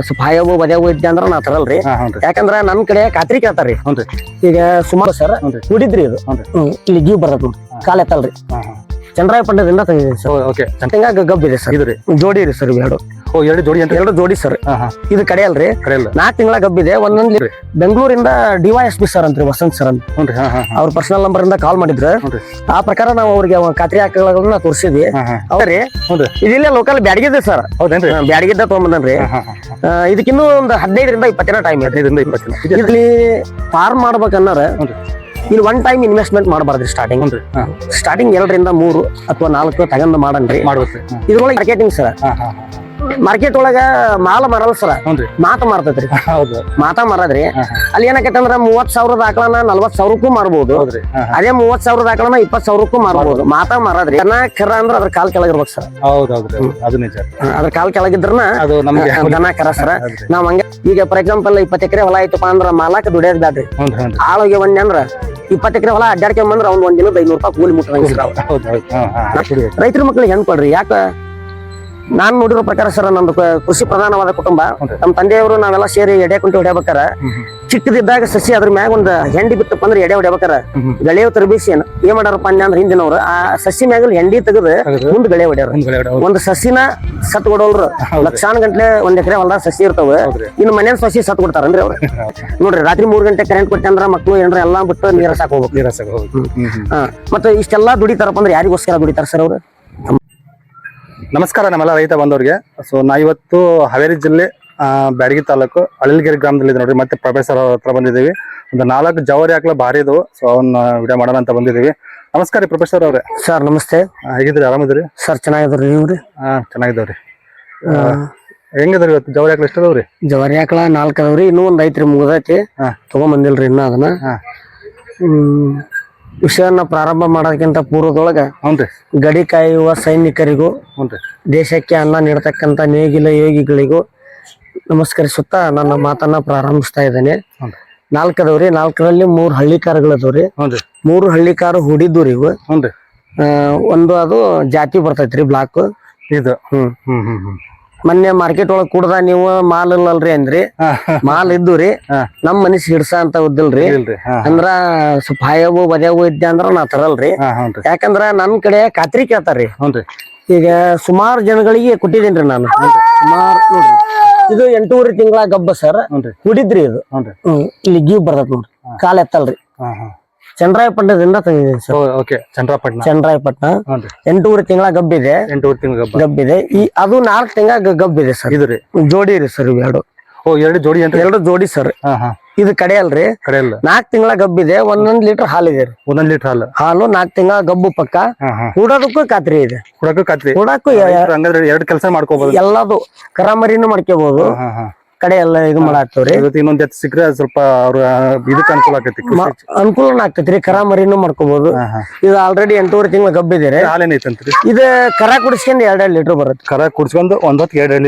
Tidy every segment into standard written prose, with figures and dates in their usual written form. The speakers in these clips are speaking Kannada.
ಸ್ವಲ್ಪ ಹಾಯವು ಬದಿಯಾವು ಇದ್ದೆ ಅಂದ್ರ ನಾ ತರಲ್ರಿ. ಯಾಕಂದ್ರ ನಮ್ ಕಡೆ ಖಾತ್ರಿ ಕೇಳ್ತಾರ್ರಿ. ಈಗ ಸುಮಾರು ಸರ್ ಹುಡಿದ್ರಿ ಇದು ಇಲ್ಲಿ ಗೀವ್ ಬರ್ತದ ಕಾಲ ಎತ್ತಲ್ರಿ. ಚಂದ್ರಾಯಪಟ್ಟಣದಿಂದ ತಂದಿದ್ದೀನಿ ಸರ್. ಹಿಂಗ ಗಬ್ಬಿದೆ ಸರ್. ಜೋಡಿ ರೀ ಸರ್ ಎರಡು. ಎರಡು ಜೋಡಿ ಸರ್. ಇದು ಕಡೆ ಅಲ್ರಿ 4 ತಿಂಗಳ ಗಬ್ಬಿದೆ. ಒಂದೊಂದ್ ಬೆಂಗಳೂರಿಂದ DYSP ಸರ್ ಅಂತ್ರಿ ವಸಂತ್ ಸರ್ ಅಂತ ಅವ್ರ ಪರ್ಸನಲ್ ನಂಬರ್ ಇಂದ ಕಾಲ್ ಮಾಡಿದ್ರ. ಆ ಪ್ರಕಾರ ನಾವು ಅವ್ರಿಗೆ ಖಾತ್ರಿ ಹಾಕಗಳನ್ನ ತೋರಿಸಿದ್ವಿ. ಅವ್ರಿ ಇದಿಲ್ಲ ಲೋಕಲ್ ಬ್ಯಾಡಗಿದ್ದೆ ಸರ್. ಬ್ಯಾಡಗಿದ್ದ ತಗೊಂಬಂದನ್ರಿ. ಇದಕ್ಕಿನ್ನೂ ಒಂದು 15ರಿಂದ 20 ದಿನ ಟೈಮ್. ಇಲ್ಲಿ ಫಾರ್ಮ್ ಮಾಡ್ಬೇಕನ್ನಾರ ಇಲ್ಲಿ 1 ಟೈಮ್ ಇನ್ವೆಸ್ಟ್ಮೆಂಟ್ ಮಾಡಬಾರ್ದ್ರಿ. ಸ್ಟಾರ್ಟಿಂಗ್ 2 ರಿಂದ 3 ಅಥವಾ 4 ತಗೊಂಡ್ ಮಾಡನ್ರಿ. ಇದ್ರೊಳಗೆ ಮಾರ್ಕೆಟಿಂಗ್ ಸರ್. ಮಾರ್ಕೆಟ್ ಒಳಗ ಮಾಲ ಮಾರಲ್ಲ ಸರ, ಮಾತ ಮಾರ್ತೈತ್ರಿ. ಮಾತ ಮಾರದ್ರಿ. ಅಲ್ಲಿ ಏನಾಕೈತಂದ್ರ 30,000 ಆಕಳನ 40,000ಕ್ಕೂ ಮಾರ್ಬೋದು. ಅದೇ 30,000 ಆಕಳನ 20,000ಕ್ಕೂ ಮಾರ್ಬೋದು. ಮಾತ ಮಾರದ್ರಿ. ಕರ ಅಂದ್ರ ಅದ್ರ ಕಾಲ್ ಕೆಳಗಿರ್ಬೇಕು ಸರ್. ಅದ್ರ ಕಾಲ್ ಕೆಳಗಿದ್ರನ ದನ ಕರ ಸರ. ನಾವ್ ಹಂಗ ಈಗ ಫಾರ್ ಎಕ್ಸಾಂಪಲ್ 20 ಎಕರೆ ಹೊಲ ಆಯ್ತಪ್ಪ ಅಂದ್ರ ಮಾಲಕ್ ದುಡಿಯೋದ್ ಬ್ಯಾಡ್ರಿ. ಆಳೋಗಿ ಒಂದ್ ಅಂದ್ರ 20 ಎಕರೆ ಹೊಲ ಅಡ್ಡಾಡ್ಕೊಂಬಂದ್ರ ಅವ್ನ್ 1 ದಿನಕ್ಕೆ 500 ರೂಪಾಯಿ ಕೂಲಿ ಮುಟ್ಟ. ರೈತರ ಮಕ್ಳಿಗೆ ಹೆಂಗ್ ಕೊಡ್ರಿ? ಯಾಕ ನಾನ್ ನೋಡಿರೋ ಪ್ರಕಾರ ಸರ್, ನಮ್ದು ಕೃಷಿ ಪ್ರಧಾನವಾದ ಕುಟುಂಬ. ನಮ್ಮ ತಂದೆಯವರು ನಾವೆಲ್ಲ ಸೇರಿ ಎಡೆ ಕುಂಟಿ ಹೊಡ್ಯಾಬೇಕಾರ ಚಿಕ್ಕದಿದ್ದಾಗ ಸಸಿ ಅದ್ರ ಮ್ಯಾಗ ಒಂದ್ ಹೆಂಡಿ ಬಿತ್ತಪ್ಪ ಅಂದ್ರೆ ಎಡೆ ಹೊಡ್ಯಾಬೇಕಾರ ಗಳೆಯವ್ ತರಬೇಸಿ ಏನ್ ಮಾಡಾರಪ್ಪ ಅಂದ್ರೆ ಹಿಂದಿನವ್ರು ಆ ಸಸಿ ಮ್ಯಾಗಲ್ ಹೆಂಡಿ ತೆಗೆದು ಮುಂದ್ ಗಳೆ ಹೊಡ್ಯಾರ. ಒಂದ್ ಸಸಿನ ಸತ್ ಕೊಡೋಲ್ರು. ಲಕ್ಷಾನ್ ಗಂಟ್ಲೆ 1 ಎಕರೆ ಹೊಲದಾಗ ಸಸಿ ಇರ್ತಾವ. ಇನ್ನು ಮನೇನ್ ಸಸಿ ಸತ್ ಕೊಡ್ತಾರನ್ರಿ ಅವ್ರು. ನೋಡ್ರಿ ರಾತ್ರಿ 3 ಗಂಟೆ ಕರೆಂಟ್ ಕೊಟ್ಟೆ ಅಂದ್ರ ಮಕ್ಳು ಏನ್ರ ಎಲ್ಲಾ ಬಿಟ್ಟು ನೀರ ಸಾಕ್ ಹೋಗ್ಬೇಕು. ಮತ್ತೆ ಇಷ್ಟೆಲ್ಲಾ ದುಡಿತಾರಪ್ಪ ಅಂದ್ರೆ ಯಾರಿಗೋಸ್ಕರ ದುಡಿತಾರ ಸರ್ ಅವ್ರು? ನಮಸ್ಕಾರ ನಮ್ಮೆಲ್ಲ ರೈತ ಬಂದವ್ರಿಗೆ. ಸೊ ನಾ ಇವತ್ತು ಹಾವೇರಿ ಜಿಲ್ಲೆ ಬ್ಯಾಡಗಿ ತಾಲೂಕು ಅಳಿಲ್ಗೆರೆ ಗ್ರಾಮದಲ್ಲಿ ನೋಡ್ರಿ. ಮತ್ತೆ ಪ್ರೊಫೆಸರ್ ಹತ್ರ ಬಂದಿದ್ದೀವಿ. ಒಂದು 4 ಜವಾರಿ ಆಕಳ ಭಾರಿ ಇದ್ವು. ಸೊ ಅವನ್ನ ವಿಡಿಯೋ ಮಾಡೋಣ ಅಂತ ಬಂದಿದ್ದೀವಿ. ನಮಸ್ಕಾರ ರೀ ಪ್ರೊಫೆಸರ್ ಅವ್ರೆ. ಸರ್ ನಮಸ್ತೆ. ಹೇಗಿದ್ರಿ? ಆರಾಮಿದ್ರಿ ಸರ್? ಚೆನ್ನಾಗಿದ್ರಿ. ನೀವ್ರಿ? ಚೆನ್ನಾಗಿದ್ದಾವ್ರಿ. ಹೆಂಗಿದ್ರಿ ಇವತ್ತು ಜವಾರಿ ಆಕಳ ಎಷ್ಟು ಅದಾವ್ರಿ? ಜವಾರಿ ಆಕಳ 4 ಅದಾವ್ರಿ. ಇನ್ನೂ ಒಂದ್ ಐತ್ರಿ ಮುಗ್ದೈತಿ. ತಗೊಂಬಂದಿಲ್ರಿ ಇನ್ನ ಅದನ್ನ. ವಿಷಯನ ಪ್ರಾರಂಭ ಮಾಡೋದಕ್ಕಿಂತ ಪೂರ್ವದೊಳಗ ಗಡಿ ಕಾಯುವ ಸೈನಿಕರಿಗೂ ದೇಶಕ್ಕೆ ಅನ್ನ ನೀಡತಕ್ಕಂತ ನೇಗಿಲ ಯೋಗಿಗಳಿಗೂ ನಮಸ್ಕರಿಸುತ್ತಾ ನನ್ನ ಮಾತನ್ನ ಪ್ರಾರಂಭಿಸ್ತಾ ಇದ್ದೇನೆ. 4 ಅದಾವ್ರಿ. 4ರಲ್ಲಿ 3 ಹಳ್ಳಿಕಾರಗಳದವ್ರಿ. 3 ಹಳ್ಳಿಕಾರು ಹುಡಿದ್ದು ಇವು. ಒಂದು ಅದು ಜಾತಿ ಬರ್ತೈತ್ರಿ ಬ್ಲಾಕ್ ಇದು. ಮೊನ್ನೆ ಮಾರ್ಕೆಟ್ ಒಳಗ್ ಕುಡ್ದ ನೀವು ಮಾಲ್ ಇಲ್ಲಲ್ರಿ ಅಂದ್ರಿ. ಮಾಲ್ ಇದ್ದು ರೀ. ನಮ್ ಮನಸ್ಸಿ ಹಿಡ್ಸ ಅಂತ ಉದ್ದಿಲ್ರಿ. ಅಂದ್ರ ಸ್ವಲ್ಪ ಹಾಯವು ಬದಿಯಾವು ಇದ್ದೆ ಅಂದ್ರ ನಾ ತರಲ್ರಿ. ಯಾಕಂದ್ರ ನಮ್ ಕಡೆ ಖಾತ್ರಿ ಕೇಳ್ತಾರ್ರಿ. ಈಗ ಸುಮಾರು ಜನಗಳಿಗೆ ಕೊಟ್ಟಿದ್ದೇನ್ರಿ ನಾನು. ಸುಮಾರು ನೋಡ್ರಿ, ಇದು 8 ತಿಂಗಳ ಗಬ್ಬ ಸರ್. ಹುಡಿದ್ರಿ ಇದು. ಇಲ್ಲಿ ಗೀವ್ ಬರ್ತದ ನೋಡ್ರಿ, ಕಾಲ ಎತ್ತಲ್ರಿ. ಚಂದ್ರಾಯಪಟ್ಟಣದಿಂದ ತಂದಿದ್ದೀನಿ ಸರ್. ಚಂದ್ರಾಯಪಟ್ಟಣ 8 ತಿಂಗಳ ಗಬ್ಬಿದೆ. ಗಬ್ಬಿದೆ. ಅದು 4 ತಿಂಗಳ ಗಬ್ಬಿದೆ ಸರ್. ಜೋಡಿ ರೀ ಸರ್. ಎರಡು ಜೋಡಿ ಸರ್. ಇದು ಕಡೆ ಅಲ್ರಿ. 4 ತಿಂಗಳ ಗಬ್ಬಿದೆ. 1 ಲೀಟರ್ ಹಾಲು ಇದೆ. 1 ಲೀಟರ್ ಹಾಲು 4 ತಿಂಗಳ ಗಬ್ಬು ಪಕ್ಕ. ಹೂಡೋದಕ್ಕೂ ಖಾತ್ರಿ ಇದೆ. ಹೂಡಕ್ಕೂ 2 ಕೆಲಸ ಮಾಡ್ಕೋಬಹುದು. ಎಲ್ಲದು ಕರಾಮರಿನೂ ಮಾಡ್ಕೋಬಹುದು. ಕಡೆ ಎಲ್ಲ ಇದು ಮಾಡಾಕ್ತವ್ರಿ. ಇನ್ನೊಂದ್ ಎತ್ತು ಸಿಕ್ಕ್ರೆ ಸ್ವಲ್ಪ ಅವ್ರ ಇದಕ್ಕೆ ಅನುಕೂಲ ಆಕೈತಿ. ಅನುಕೂಲ ಆಗ್ತೈತ್ರಿ. ಕರಾಮರಿನೂ ಮಾಡ್ಕೋಬಹುದು. ಇದು ಆಲ್ರೆಡಿ 8 ತಿಂಗಳ ಗಬ್ಬಿದೆ. ಹಾಲೇನೈತಂತ್ರಿ? ಇದು ಕರ ಕುಡಿಸ್ಕೊಂಡ್ 2 ಲೀಟರ್ ಬರುತ್ತೆ. ಕರ ಕುಡಿಸ್ಕೊಂಡು 2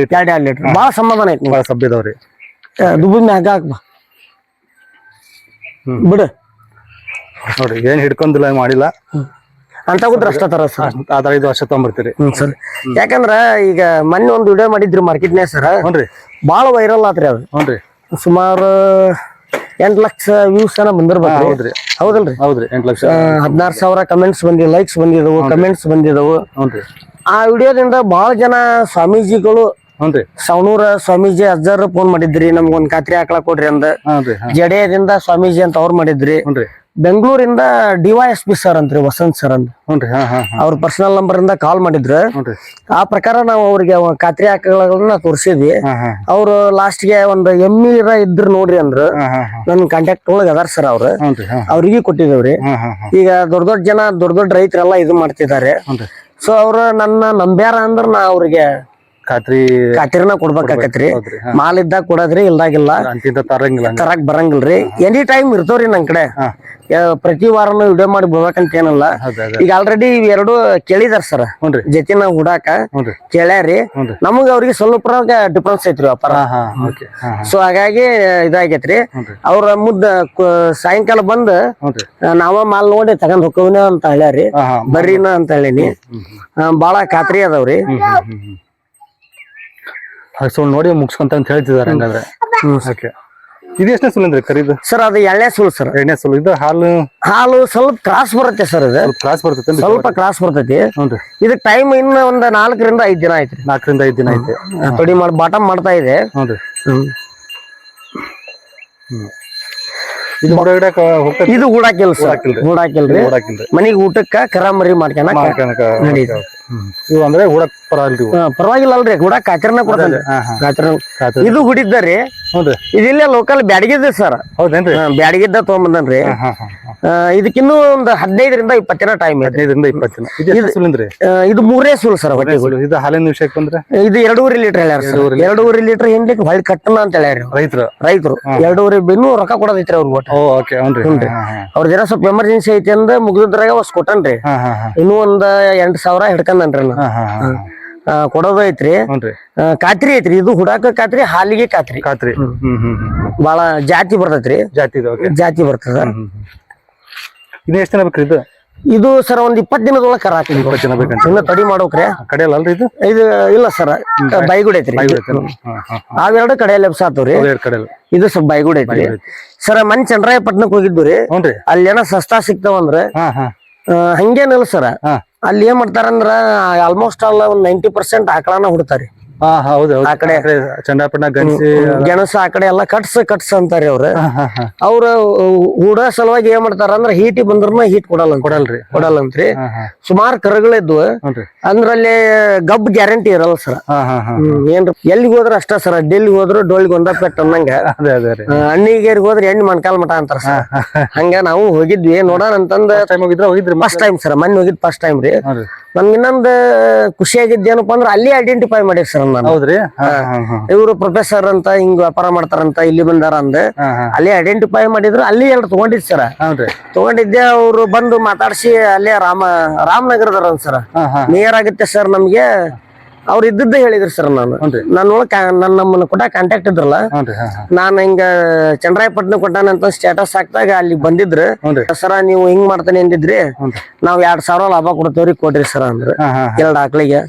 ಲೀಟರ್. ಬಾಳ ಸಮಾಧಾನ ಐತಿ. ಬಾಳ ಸಬ್ಬಿದವ್ರಿ. ದುಬ್ಬದ ಮ್ಯಾಗ ಹಾಕ್ಬ ಬಿಡು ನೋಡ್ರಿ. ಏನ್ ಹಿಡ್ಕೊಂಡಿಲ್ಲ ಮಾಡಿಲ್ಲ ಅಂತ ಕೂತ್ರ ಅಷ್ಟ ತರ ಸರ್. 5 ವರ್ಷ ತಗೊಂಡ್ಬರ್ತೀರಿ ಸರ್. ಯಾಕಂದ್ರ ಈಗ ಮೊನ್ನೆ ಒಂದು ವಿಡಿಯೋ ಮಾಡಿದ್ರಿ ಮಾರ್ಕೆಟ್ನೇ ಸರ್. ಬಾಳ ವೈರಲ್ ಆತ್ರಿ ಅದು. ಸುಮಾರು 8 ಲಕ್ಷ ವ್ಯೂಸ್ ಅನ್ನ ಬಂದಿರ್ಬೇಕು. ಹೌದಲ್ರಿ? 16,000 ಕಮೆಂಟ್ಸ್ ಬಂದಿದ್ವು, ಲೈಕ್ಸ್ ಬಂದಿದವು, ಕಮೆಂಟ್ಸ್ ಬಂದಿದವು. ಆ ವಿಡಿಯೋದಿಂದ ಬಹಳ ಜನ ಸ್ವಾಮೀಜಿಗಳು ಸವಣೂರ ಸ್ವಾಮೀಜಿ ಅಜ್ಜರ್ ಫೋನ್ ಮಾಡಿದ್ರಿ, ನಮ್ಗೊಂದ್ ಖಾತ್ರಿ ಹಾಕ್ಲಾ ಕೊಡ್ರಿ ಅಂದ. ಜಡೆಯದಿಂದ ಸ್ವಾಮೀಜಿ ಅಂತ ಅವ್ರು ಮಾಡಿದ್ರಿ. ಬೆಂಗಳೂರಿಂದ DYSP ಸರ್ ಅಂತ್ರಿ ವಸಂತ್ ಸರ್ ಅಂತ ಅವ್ರ ಪರ್ಸನಲ್ ನಂಬರ್ ಇಂದ ಕಾಲ್ ಮಾಡಿದ್ರು. ಆ ಪ್ರಕಾರ ನಾವು ಅವ್ರಿಗೆ ಖಾತ್ರಿ ಹಾಕಗಳನ್ನ ತೋರಿಸಿದ್ವಿ. ಅವ್ರು ಲಾಸ್ಟ್ ಗೆ ಒಂದು ಎಮ್ಮಿರ ಇದ್ರು ನೋಡ್ರಿ ಅಂದ್ರು. ನನ್ ಕಾಂಟ್ಯಾಕ್ಟ್ ಒಳಗೆ ಅದಾರ ಸರ್. ಅವ್ರಿಗೆ ಕೊಟ್ಟಿದ್ದೇವ್ರಿ. ಈಗ ದೊಡ್ಡ ಜನ ದೊಡ್ಡ ರೈತರೆಲ್ಲ ಇದು ಮಾಡ್ತಿದ್ದಾರೆ. ಸೊ ಅವ್ರು ನನ್ನ ನಂಬ್ಯಾರ ಅಂದ್ರ ನಾ ಅವ್ರಿಗೆ ಖಾತ್ರಿನ ಕೊಡ್ಬೇಕಾಕತ್ರಿ. ಮಾಲ್ ಇದ್ದಾಗ ಕೊಡದ್ರಿ, ಇಲ್ದಾಗಿಲ್ಲ ತರಕ್ ಬರಂಗಿಲ್ರಿ. ಎನಿ ಟೈಮ್ ಇರ್ತವ್ರಿ ನನ್ ಕಡೆ. ಪ್ರತಿ ವಾರನು ವಿಡಿಯೋ ಮಾಡಿ ಬಿಡ್ಬೇಕಂತ ಏನಲ್ಲ. ಈಗ ಆಲ್ರೆಡಿ 2 ಕೇಳಿದಾರ ಸರ್. ಜೊತೆನ ಹುಡಾಕ ಕೇಳ್ಯಾರಿ. ನಮಗ ಅವ್ರಿಗೆ ಸ್ವಲ್ಪ ಡಿಫ್ರೆನ್ಸ್ ಐತ್ರಿ ವ್ಯಾಪಾರ. ಸೊ ಹಾಗಾಗಿ ಇದಾಗೈತ್ರಿ. ಅವ್ರ ಮುದ್ದ ಸಾಯಂಕಾಲ ಬಂದ್ ನಾವ ಮಾಲ್ ನೋಡಿ ತಗೊಂಡ್ ಹೋಗ್ತವನ ಅಂತ ಹೇಳ್ಯಾರಿ. ಬರ್ರಿನ ಅಂತ ಹೇಳಿನಿ. ಬಾಳ ಖಾತ್ರಿ ಅದಾವ್ರಿ. ಸುಳ್ಳು ನೋಡಿ ಮುಗಿಸ್ಕೊಂತ ಅಂತ ಹೇಳ್ತಿದ್ದಾರೆ ಹಂಗಾದ್ರೆ. ಓಕೆ, ಇದು ಎಷ್ಟನೇ ಸುಲಿಂದ್ರಿ ಕರಿದು? ಸರ್ ಅದು ಎಣ್ಣೆ ಸುಲ್ ಸರ್. ಎಣ್ಣೆ ಸುಲು. ಇದು ಹಾಲು ಸ್ವಲ್ಪ ಕ್ರಾಸ್ ಬರುತ್ತೆ ಸರ್. ಇದು ಕ್ರಾಸ್ ಬರ್ತೈತೆ, ಸ್ವಲ್ಪ ಕ್ರಾಸ್ ಬರ್ತೈತಿ. ಇದಕ್ ಟೈಮ್ ಇನ್ನ ಒಂದ್ 4 ರಿಂದ 5 ದಿನ ಐತ್ರಿ. 4 ರಿಂದ 5 ದಿನ ಐತೆ. ತೊಡಿ ಮಾಡಿ ಬಾಟಮ್ ಮಾಡ್ತಾ ಇದೆ. ಇದು ಹೊರಗಡೆ ಹೋಗ್ತೈತಿ. ಇದು ಹೂಡಾಕಿಲ್ಲ ಸರ್, ಹೂಡಾಕಿಲ್ರಿ. ಮನಿಗ್ ಊಟಕ್ಕ ಕರಾಮರಿ ಮಾಡ್ಕೊಳಕ ನಡೀತದೆ. ಇವು ಅಂದ್ರೆ ಹೂಡಕ್ ಪರವಾಗಿಲ್ಲ ಅಲ್ರಿ, ಹೂಡಕ್ ಕಾಚರ್ನ ಕೊಡ್ತಾನೆ. ಇದು ಹುಡಿದ್ದರಿ. ಇದಿಲ್ಲೇ ಲೋಕಲ್ ಬ್ಯಾಡಗಿದ್ದ ಸರ್. ಹೌದೇನ್ರಿ? ಬ್ಯಾಡಗಿದ್ದ ತಗೊಂಬಂದನ್ರಿ. ಇದಕ್ಕಿನ್ನೂ ಒಂದು 15 ರಿಂದ 20 ದಿನ ಟೈಮ್. 15 ರಿಂದ 20 ದಿನ. ಇದು 3 ಸೂಲ್ ಸರ್. ಇದು ಹಾಲಿನ ವಿಷಯಕ್ಕೆ ಬಂದ್ರೆ ಇದು 2.5 ಲೀಟರ್ ಹೇಳ್ಯಾರ ಸರ್. 2.5 ಲೀಟರ್ ಹಿಂಡ್ಲಿಕ್ಕೆ ಹೊಳ್ಳಿ ಕಟ್ಟಣ ಅಂತ ಹೇಳ್ಯಾರ ರೈತರು. 2.5 ಇನ್ನೂ ರೊಕ್ಕ ಕೊಡೋದೈತ್ರಿ ಅವ್ರಿಗೆ. ಅವ್ರದೇನೋ ಸ್ವಲ್ಪ ಎಮರ್ಜೆನ್ಸಿ ಐತಿ ಅಂದ ಮುಗಿದ್ರಾಗ ಹೊಸ ಕೊಟ್ಟನ್ರಿ. ಇನ್ನೂ ಒಂದ್ 8,000 ಹಿಡ್ಕಂದನ್ರಿ ಕೊಡೋದು ಐತ್ರಿ. ಕಾತ್ರಿ ಐತ್ರಿ. ಇದು ಹುಡಾಕ ಕಾತ್ರಿ, ಹಾಲಿಗೆ ಕಾತ್ರಿ. ಬಾಳ ಜಾತಿ ಬರ್ತೈತ್ರಿ. ಜಾತಿ ಬರ್ತದ. ಇದು ಎಷ್ಟ್ ದಿನ ಬೇಕ್ರಿ ಇದು? ಇದು ಸರ್ ಒಂದ್ 20 ದಿನದೊಳಗೆ ಕರ ಹಾಕಿ. 20 ದಿನ ಬೇಕಂತ ಇನ್ನ ತಡಿ ಮಾಡೋಕ್ರಿ. ಕಡೆಯಲ್ಲ ಇದು? ಇದು ಇಲ್ಲ ಸರ್, ಬೈಗುಡ್ ಐತ್ರಿ. ಅವೆರಡು ಕಡೆಯಲ್ಲಿ ಎಬ್ಸಾತವ್ರಿ. ಇದು ಸ್ವಲ್ಪ ಬೈಗುಡ್ ಐತ್ರಿ ಸರ್. ಮನ್ ಚಂದ್ರಾಯಪಟ್ಟಣಕ್ ಹೋಗಿದ್ದು ರೀ. ಅಲ್ಲಿ ಏನೋ ಸಸ್ತಾ ಸಿಗ್ತಾವಂದ್ರ ಹಂಗೇನಿಲ್ಲ ಸರ್. ಅಲ್ಲಿ ಏನ್ ಮಾಡ್ತಾರಂದ್ರ ಆಲ್ಮೋಸ್ಟ್ ಆಲ್ ಒಂದ್ 90% ಆಕಳನ ಹುಡ್ತಾರಿ. ಆ ಕಡೆ ಚಂದ್ರಾಪಟ್ಟಣ ಗೆಣಸ ಆ ಕಡೆ ಎಲ್ಲಾ ಕಟ್ಸ್ ಅಂತಾರಿ ಅವ್ರ ಹೂಡ ಸಲುವಾಗಿ ಏನ್ ಮಾಡ್ತಾರ ಅಂದ್ರ ಹೀಟಿ ಬಂದ್ರನ ಹೀಟ್ ಕೊಡಲ್ಲಂತ್ರಿ. ಸುಮಾರು ಕರಗಳಿದ್ವು ಅಂದ್ರ ಅಲ್ಲಿ ಗಬ್ ಗ್ಯಾರಂಟಿ ಇರಲ್ಲ ಸರ್. ಏನ್ರಿ ಎಲ್ಲಿಗೆ ಹೋದ್ರ ಅಷ್ಟ ಸರ್. ಡೆಲ್ಲಿ ಹೋದ್ರು ಡೋಳಿಗೆ ಒಂದ ಪೆಟ್ ಅನ್ನಂಗ, ಅಣ್ಣಿಗೇರಿಗೆ ಹೋದ್ರ ಎಣ್ಣೆ ಮಣ್ಕಾಲ್ ಮಠ ಅಂತಾರ ಸರ್. ಹಂಗ ನಾವು ಹೋಗಿದ್ವಿ ನೋಡೋಣ ಅಂತಂದ. ಫಸ್ಟ್ ಟೈಮ್ ಸರ್, ಮೊನ್ನೆ ಹೋಗಿದ್ ಫಸ್ಟ್ ಟೈಮ್ ರೀ. ನನ್ಗೆ ಇನ್ನೊಂದ್ ಖುಷಿ ಆಗಿದ್ದೇನಪ್ಪಾ ಅಂದ್ರ ಅಲ್ಲಿ ಐಡೆಂಟಿಫೈ ಮಾಡಿರ್ ಸರ್. ಇವ್ರು ಪ್ರೊಫೆಸರ್ ಅಂತ ಹಿಂಗ್ ವ್ಯಾಪಾರ ಮಾಡ್ತಾರಂತ ಇಲ್ಲಿ ಬಂದಾರ ಅಂದ ಅಲ್ಲಿ ಐಡೆಂಟಿಫೈ ಮಾಡಿದ್ರು. ಅಲ್ಲಿ 2 ತಗೊಂಡಿದ್ ಸರ್. ತಗೊಂಡಿದ್ದೆ. ಅವ್ರು ಬಂದು ಮಾತಾಡ್ಸಿ ಅಲ್ಲೇ ರಾಮನಗರದಾರ ಸರ್. ನಿಯರ್ ಆಗುತ್ತೆ ಸರ್ ನಮ್ಗೆ. ಅವ್ರು ಇದ್ದದ್ದೇ ಹೇಳಿದ್ರು ಸರ್. ನಮ್ಮನ್ನ ಕೊಟ್ಟ ಕಾಂಟ್ಯಾಕ್ಟ್ ಇದ್ರಲ್ಲ, ನಾನ್ ಹಿಂಗ ಚಂದ್ರಾಯಪಟ್ಟಣ ಕೊಟ್ಟಾನಂತ ಸ್ಟೇಟಸ್ ಹಾಕ್ದಾಗ ಅಲ್ಲಿ ಬಂದಿದ್ರು. ಸರ ನೀವು ಹಿಂಗ್ ಮಾಡ್ತಾನೆ ಅಂದಿದ್ರಿ, ನಾವ್ 2,000 ಲಾಭ ಕೊಡ್ತೇವ್ರಿ, ಕೊಡ್ರಿ ಸರ್ ಅಂದ್ರ. 2 ಆಕಳಿಗೆ.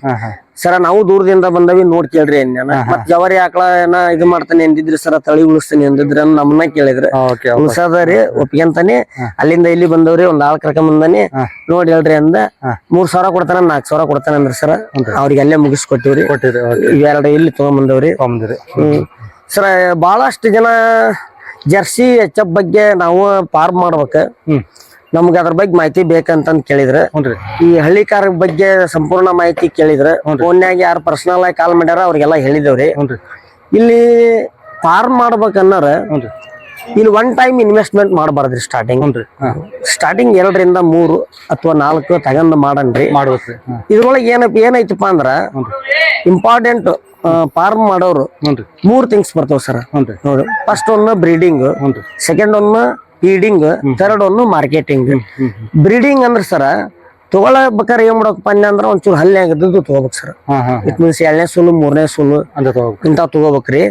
ಸರ ನಾವು ದೂರದಿಂದ ಬಂದವಿ, ನೋಡ್ ಕೇಳ್ರಿ ಅನ್ಯಾನ. ಮತ್ ಜವಾರಿ ಆಕಳ ಏನ ಇದು ಮಾಡ್ತಾನೆ ಅಂದಿದ್ರಿ ಸರ, ತಳಿ ಉಳಿಸ್ತಾನೆ ಅಂದಿದ್ರಿ ನಮ್ಮನ್ನ ಕೇಳಿದ್ರು. ಉಳ್ಸದ್ರಿ ಒಪ್ಪಿಗೆಂತಾನೆ. ಅಲ್ಲಿಂದ ಇಲ್ಲಿ ಬಂದವ್ರಿ, ಒಂದ್ ಆಳ್ ಕರ್ಕೊಂಡ್ ಬಂದಾನೆ. ನೋಡಿ ಹೇಳ್ರಿ ಅಂದ. 3,000 ಕೊಡ್ತಾನ, 4,000 ಕೊಡ್ತಾನ ಅಂದ್ರಿ ಸರ. ಅವ್ರಿಗೆ ಅಲ್ಲೇ ಮುಗಿಸ್ಕೊಟ್ಟಿವ್ರಿ. 2 ಇಲ್ಲಿ ತಗೊಂಡ್ ಬಂದವ್ರಿ. ಸರ ಬಹಳಷ್ಟು ಜನ ಜರ್ಸಿ ಎಚ್.ಎಫ್ ಬಗ್ಗೆ ನಾವು ಫಾರ್ಮ್ ಮಾಡ್ಬೇಕ, ನಮ್ಗ ಅದ್ರ ಬಗ್ಗೆ ಮಾಹಿತಿ ಬೇಕಂತ ಕೇಳಿದ್ರೆ, ಈ ಹಳ್ಳಿಕಾರ ಬಗ್ಗೆ ಸಂಪೂರ್ಣ ಮಾಹಿತಿ ಕೇಳಿದ್ರೆ ಫೋನ್ಯಾಗ ಯಾರು ಪರ್ಸನಲ್ ಆಗಿ ಕಾಲ್ ಮಾಡ್ಯಾರ ಅವ್ರಿಗೆಲ್ಲ ಹೇಳಿದೇವ್ರಿ. ಇಲ್ಲಿ ಫಾರ್ಮ್ ಮಾಡ್ಬೇಕನ್ನಾರ ಇಲ್ಲಿ 1 ಟೈಮ್ ಇನ್ವೆಸ್ಟ್ಮೆಂಟ್ ಮಾಡಬಾರ್ದ್ರಿ. ಸ್ಟಾರ್ಟಿಂಗ್ 2 ರಿಂದ 3 ಅಥವಾ 4 ತಗೊಂಡ್ ಮಾಡನ್ರಿ. ಇದ್ರೊಳಗೆ ಏನೈತಪ್ಪ ಅಂದ್ರ ಇಂಪಾರ್ಟೆಂಟ್ ಫಾರ್ಮ್ ಮಾಡೋರು 3 ಥಿಂಗ್ಸ್ ಬರ್ತಾವ ಸರ್. ನೋಡಿ, first one breeding, second one feeding, third one marketing. Breeding ಅಂದ್ರ ಸರ ತಗೊಳಬೇಕಾರೆ ಏನ್ ಮಾಡಬೇಕಪ್ಪ ಅಂದ್ರ ಒಂಚೂರು ಹಲ್ಲಾಗಿದ್ದು ತಗೋಬೇಕು ಸರ್. ಇಟ್ ಮೀನ್ಸ್ 2ನೇ ಸೂಲು 3ನೇ ಸೂಲು ಇಂತ ತಗೋಬೇಕ್ರಿ.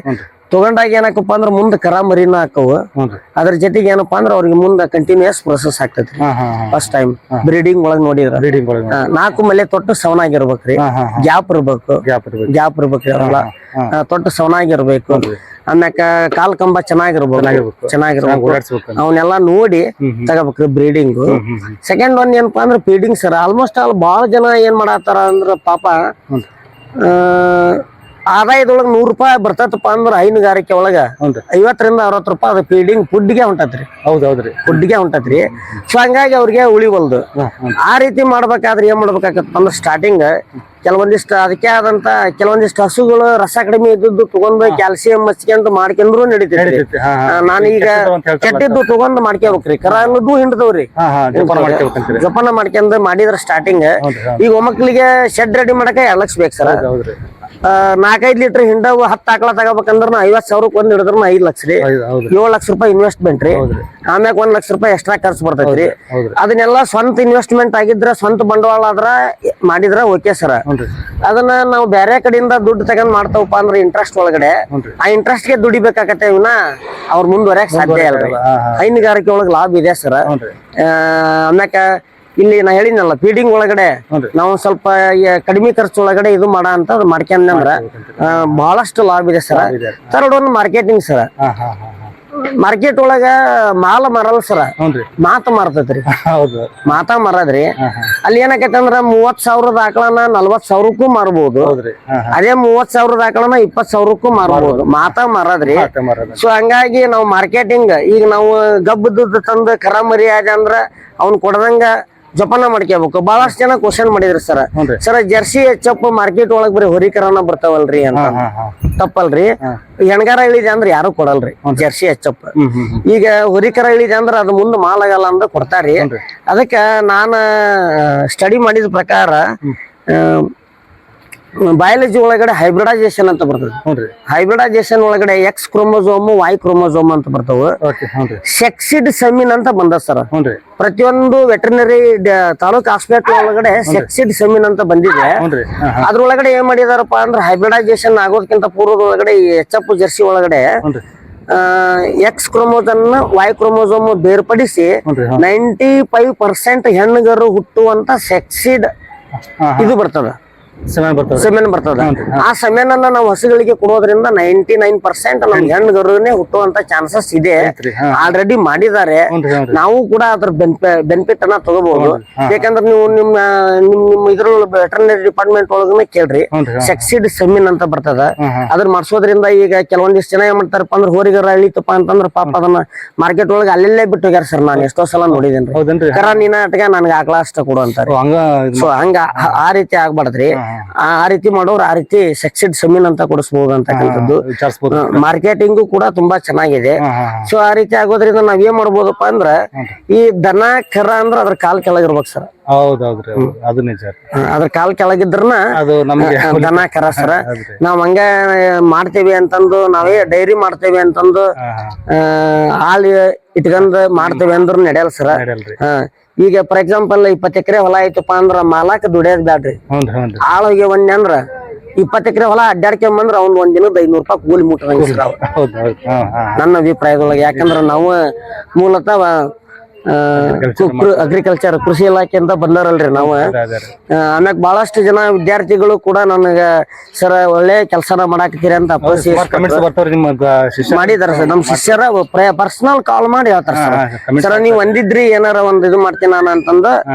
ತಗೊಂಡಾಗ ಏನಕ್ಕಪ್ಪ ಅಂದ್ರ ಮುಂದ್ ಕರ ಮರಿನ ಹಾಕವು. ಅದ್ರ ಜೊತೆಗೆ ಏನಪ್ಪಾ ಅಂದ್ರ ಅವ್ರಿಗೆ ಮುಂದ ಕಂಟಿನ್ಯೂಸ್ ಪ್ರೊಸೆಸ್ ಆಗ್ತೈತ್ರಿ. ಫಸ್ಟ್ ಟೈಮ್ ಬ್ರೀಡಿಂಗ್ ಒಳಗ್ ನೋಡಿದ್ರ 4 ಮಲೆ ತೊಟ್ಟು ಸವನಾಗಿರ್ಬೇಕ್ರಿ. ಗ್ಯಾಪ್ ಇರ್ಬೇಕ್ರಿ. ಅವಲ್ಲ ತೊಟ್ಟು ಸವನಾಗಿರ್ಬೇಕು. ಆಮ್ಯಾಕ ಕಾಲ್ ಕಂಬ ಚೆನ್ನಾಗಿರ್ಬೇಕು. ಅವನ್ನೆಲ್ಲಾ ನೋಡಿ ತಗೋಬೇಕ್ರಿ ಬ್ರೀಡಿಂಗ್. ಸೆಕೆಂಡ್ ಒನ್ ಏನಪ್ಪಾ ಅಂದ್ರ ಫೀಡಿಂಗ್ ಸರ್. ಆಲ್ಮೋಸ್ಟ್ ಆಲ್ ಬಾಳ ಜನ ಏನ್ ಮಾಡತ್ತಾರ ಅಂದ್ರ ಪಾಪ ಆದಾಯದೊಳಗ 100 ರೂಪಾಯಿ ಬರ್ತೈತಪ್ಪ ಅಂದ್ರ ಹೈನುಗಾರಿಕೆ ಒಳಗ 50 ರಿಂದ 60 ರೂಪಾಯಿ ಅದು ಫೀಡಿಂಗ್ ಫುಡ್ಗೆ ಹೊಂಟತ್ರಿ. ಫುಡ್ಗೆ ಹೊಂಟತ್ರಿ. ಸೊ ಹಂಗಾಗಿ ಅವ್ರಿಗೆ ಉಳಿವಲ್ದು. ಆ ರೀತಿ ಮಾಡ್ಬೇಕಾದ್ರೆ ಏನ್ ಮಾಡ್ಬೇಕಾಗತ್ತ ಅಂದ್ರ ಸ್ಟಾರ್ಟಿಂಗ್ ಕೆಲವೊಂದಿಷ್ಟು ಅದಕ್ಕೆ ಆದಂತ ಕೆಲವೊಂದಿಷ್ಟು ಹಸುಗಳು ರಸ ಕಡಿಮೆ ಇದ್ದದ್ದು ತಗೊಂಡ್ ಕ್ಯಾಲ್ಸಿಯಂ ಹಚ್ಕೊಂಡ್ ಮಾಡ್ಕೊಂಡ್ರು ನಡೀತೈತಿ. ನಾನೀಗ ಕೆಟ್ಟಿದ್ದು ತಗೊಂಡ್ ಮಾಡ್ಕೋಬೇಕ್ರಿ. ಕರ ಅನ್ನೋದು ಹಿಂಡ್ದವ್ರಿ ಜೋಪಾನ ಮಾಡ್ಕೊಂಡ್ ಮಾಡಿದ್ರ ಸ್ಟಾರ್ಟಿಂಗ್. ಈಗ ಒಮ್ಮಕ್ಳಿಗೆ ಶೆಡ್ ರೆಡಿ ಮಾಡಕ 2 ಲಕ್ಷ ಬೇಕು ಸರ್. 4-5 ಲೀಟರ್ ಹಿಂಡವು 10 ಆಕಳ ತಗೋಬೇಕಂದ್ರ 50,000 ಒಂದ್ ಹಿಡಿದ್ರ 5 ಲಕ್ಷ ರೀ. 7 ಲಕ್ಷ ರೂಪಾಯಿ ಇನ್ವೆಸ್ಟ್ಮೆಂಟ್ ರೀ. ಆಮ್ಯಾಗ 1 ಲಕ್ಷ ರೂಪಾಯಿ ಎಕ್ಸ್ಟ್ರಾ ಖರ್ಚು ಬರ್ತೈತ್ರಿ. ಅದನ್ನೆಲ್ಲ ಸ್ವಂತ ಇನ್ವೆಸ್ಟ್ಮೆಂಟ್ ಆಗಿದ್ರ ಸ್ವಂತ ಬಂಡವಾಳ ಆದ್ರ ಮಾಡಿದ್ರ ಓಕೆ ಸರ್. ಅದನ್ನ ನಾವು ಬೇರೆ ಕಡೆಯಿಂದ ದುಡ್ಡು ತಗೊಂಡ್ ಮಾಡ್ತಾವಪ್ಪ ಅಂದ್ರ ಇಂಟ್ರೆಸ್ಟ್ ಒಳಗಡೆ ಆ ಇಂಟ್ರೆಸ್ಟ್ ಗೆ ದುಡಿಬೇಕಾಗತ್ತೆ. ಇವನ್ನ ಅವ್ರ ಮುಂದುವರೆಯಕ್ ಸಾಧ್ಯ ಇಲ್ಲ. ಹೈನುಗಾರಿಕೆ ಒಳಗ್ ಲಾಭ ಇದೆ ಸರ್. ಆಮ್ಯಾಕ ಇಲ್ಲಿ ನಾ ಹೇಳಿದ್ನಲ್ಲ ಫೀಡಿಂಗ್ ಒಳಗಡೆ ಹೌದ್ರಿ. ನಾವು ಸ್ವಲ್ಪ ಕಡಿಮೆ ಖರ್ಚು ಒಳಗಡೆ ಇದು ಮಾಡ ಅಂತ ಮಾಡ್ಕೊಂಡ್ರ ಬಹಳಷ್ಟು ಲಾಭ ಇದೆ ಸರ್. ಥರ್ಡ್ ಒಂದು ಮಾರ್ಕೆಟಿಂಗ್ ಸರ್. ಹಾ ಹಾ ಹಾ ಮಾರ್ಕೆಟ್ ಒಳಗ ಮಾಲ ಮಾರಲ್ಲ ಸರ್, ಹ್ಞೂನ್ರಿ ಮಾತ ಮಾರ್ತೈತ್ರಿ. ಹೌದು ಮಾತಾ ಮಾರದ್ರಿ ಅಲ್ಲಿ ಏನಾಕೈತೆ ಅಂದ್ರ 30,000 ಆಕಳನ 40,000ಕ್ಕೂ ಮಾರ್ಬೋದು. ಹೌದ್ರಿ ಅದೇ 30,000 ಆಕಳನ 20,000ಕ್ಕೂ ಮಾರ್ಬೋದು. ಮಾತಾ ಮಾರದ್ರಿ. ಸೊ ಹಂಗಾಗಿ ನಾವು ಮಾರ್ಕೆಟಿಂಗ್ ಈಗ ನಾವು ಗಬ್ಬದ್ದು ತಂದು ಕರ ಮರಿ ಆದ ಅಂದ್ರ ಅವ್ನ್ ಕೊಡದಂಗ ಜೋಪಾನ ಮಾಡ್ಕೋಬೇಕು. ಬಹಳಷ್ಟು ಜನ ಕ್ವಶನ್ ಮಾಡಿದ್ರಿ ಸರ್, ಜರ್ಸಿ ಎಚ್.ಎಫ್ ಮಾರ್ಕೆಟ್ ಒಳಗ್ ಬರೀ ಹೊರಿಕರನ ಬರ್ತಾವಲ್ರಿ ಅಂತ. ತಪ್ಪಲ್ರಿ. ಹೆಣ್ಗಾರ ಇಳಿದೆ ಅಂದ್ರ ಯಾರು ಕೊಡಲ್ರಿ ಜರ್ಸಿ ಎಚ್.ಎಫ್. ಈಗ ಹೊರಿಕರ ಇಳಿದೆ ಅಂದ್ರ ಅದು ಮುಂದ್ ಮಾಲ್ ಆಗಲ್ಲ ಅಂದ್ರ ಕೊಡ್ತಾರಿ. ಅದಕ್ಕ ನಾನ ಸ್ಟಡಿ ಮಾಡಿದ ಪ್ರಕಾರ ಬಯಾಲಜಿ ಒಳಗಡೆ ಹೈಬ್ರಿಡೈಸೇಷನ್ ಅಂತ ಬರ್ತದೆ. ಹೈಬ್ರಿಡೈಸೇಷನ್ ಒಳಗಡೆ ಎಕ್ಸ್ ಕ್ರೋಮೋಸೋಮ್ ವೈ ಕ್ರೋಮೋಸೋಮ್ ಅಂತ ಬರ್ತಾವ. ಸೆಕ್ಸಿಡ್ ಸೆಮಿನ್ ಅಂತ ಬಂದ ಸರ್. ಪ್ರತಿಯೊಂದು ವೆಟರ್ನರಿ ತಾಲೂಕ್ ಹಾಸ್ಪಿಟಲ್ ಒಳಗಡೆ ಸೆಕ್ಸಿಡ್ ಸೆಮಿನ್ ಅಂತ ಬಂದಿದೆ. ಅದ್ರೊಳಗಡೆ ಏನ್ ಮಾಡಿದಾರಪ್ಪ ಅಂದ್ರೆ ಹೈಬ್ರಿಡೈಸೇಷನ್ ಆಗೋದಕ್ಕಿಂತ ಪೂರ್ವದೊಳಗಡೆ ಎಚ್.ಎಫ್ ಜರ್ಸಿ ಒಳಗಡೆ ಎಕ್ಸ್ ಕ್ರೋಮೋಸೋಮ್ ವೈ ಕ್ರೋಮೋಸೋಮ್ ಬೇರ್ಪಡಿಸಿ 95% ಹೆಣ್ಣುಗರು ಹುಟ್ಟುವಂತ ಸೆಕ್ಸಿಡ್ ಇದು ಬರ್ತದ, ಸೆಮೆನ್ ಬರ್ತದ. ಆ ಸೆಮೆನ್ ಅನ್ನ ನಾವು ಹಸುಗಳಿಗೆ ಕೊಡೋದ್ರಿಂದ 99% ನಮ್ ಹೆಣ್ಣುಗರುನೇ ಹುಟ್ಟುವಂತ ಚಾನ್ಸಸ್ ಇದೆ. ಆಲ್ರೆಡಿ ಮಾಡಿದ್ದಾರೆ. ನಾವು ಕೂಡ ಅದ್ರ ಬೆನಿಫಿಟ್ ಅನ್ನ ತಗೋಬಹುದು. ಯಾಕಂದ್ರೆ ನೀವು ನಿಮ್ಮ ಇದ್ರ ವೆಟರ್ನರಿ ಡಿಪಾರ್ಟ್ಮೆಂಟ್ ಒಳಗನೆ ಕೇಳ್ರಿ, ಸೆಕ್ಸಿಡ್ ಸೆಮಿನ್ ಅಂತ ಬರ್ತದ. ಅದ್ರ ಮಾಡ್ಸೋದ್ರಿಂದ ಈಗ ಕೆಲವೊಂದಿಷ್ಟು ಜನ ಏನ್ ಮಾಡ್ತಾರಪ್ಪ ಅಂದ್ರೆ ಹೋರಿಗರ ಇಳಿತಪ್ಪ ಅಂತಂದ್ರ ಪಾಪ ಅದನ್ನ ಮಾರ್ಕೆಟ್ ಒಳಗೆ ಅಲ್ಲೆಲ್ಲೇ ಬಿಟ್ಟು ಹೋಗ್ಯಾರ ಸರ್. ನಾನು ಎಷ್ಟೋ ಸಲ ನೋಡಿದೇನ್ರಿ. ಕರ ನೀನ ಅಟ್ಗ ನನ್ಗೆ ಆಕಳ ಅಷ್ಟ ಕೊಡು ಅಂತಾರೆ. ಸೊ ಹಂಗ ಆ ರೀತಿ ಆಗ್ಬಾರ್ದ್ರಿ. ಆ ರೀತಿ ಮಾಡೋರು ಆ ರೀತಿ ಸೆಕ್ಸಿಡ್ ಸೆಮಿನ್ ಅಂತ ಕೊಡಿಸಬಹುದು ಅಂತಕ್ಕಂಥದ್ದು. ಮಾರ್ಕೆಟಿಂಗು ಕೂಡ ತುಂಬಾ ಚೆನ್ನಾಗಿದೆ. ಸೊ ಆ ರೀತಿ ಆಗೋದ್ರಿಂದ ನಾವ್ ಏನ್ ಮಾಡ್ಬೋದಪ್ಪ ಅಂದ್ರ ಈ ದನ ಕರ ಅಂದ್ರ ಅದ್ರ ಕಾಲ್ ಕೆಳಗಿರ್ಬೇಕು ಸರ್. ಹೌದೌದ್ರಿ, ಅದು ನಿಜ. ಅದ್ರ ಕಾಲ್ ಕೆಳಗಿದ್ರನ ಅದು ನಮ್ಗೆ ದನ ಕರ ಸರ. ನಾವ್ ಹಂಗ ಮಾಡ್ತೇವಿ ಅಂತಂದು ನಾವೇ ಡೈರಿ ಮಾಡ್ತೇವಿ ಅಂತಂದು ಹಾಲು ಇಟ್ಕೊಂಡ್ ಮಾಡ್ತೇವಿ ಅಂದ್ರ ನಡೆಯಲ್ಲ ಸರ. ಈಗ ಫಾರ್ ಎಕ್ಸಾಂಪಲ್ 20 ಎಕರೆ ಹೊಲ ಐತಪ್ಪ ಅಂದ್ರ ಮಾಲಾಕ್ ದುಡಿಯೋದ್ ಬ್ಯಾಡ್ರಿ. ಆಳೋಗಿ ಒಂದ್ ಅಂದ್ರ 20 ಎಕರೆ ಹೊಲ ಅಡ್ಡಾಡ್ಕೊಂಬಂದ್ರ ಅವ್ನ್ ಒಂದ್ ದಿನದ 500 ರೂಪಾಯಿ ಕೂಲಿ ಮುಟ್ಟ ನನ್ನ ಅಭಿಪ್ರಾಯದೊಳಗೆ. ಯಾಕಂದ್ರ ನಾವು ಮೂಲತಃ ಅಗ್ರಿಕಲ್ಚರ್ ಕೃಷಿ ಇಲಾಖೆಯಿಂದ ಬಂದಾರಲ್ರಿ ನಾವು. ಆಮ್ಯಾಗ ಬಹಳಷ್ಟು ಜನ ವಿದ್ಯಾರ್ಥಿಗಳು ಕೂಡ ನನಗ ಸರ್ ಒಳ್ಳೆ ಕೆಲಸನ ಮಾಡಾಕತ್ತೀರಿ ಅಂತ ಮಾಡಿದಾರ ಸರ್. ನಮ್ ಶಿಷ್ಯರ ಪರ್ಸನಲ್ ಕಾಲ್ ಮಾಡಿ ಹೇಳ್ತಾರ ಸರ್ ನೀವ್ ಒಂದಿದ್ರಿ ಏನಾರ ಒಂದ್ ಇದು ಮಾಡ್ತೀನಿ ನಾನು ಅಂತಂದ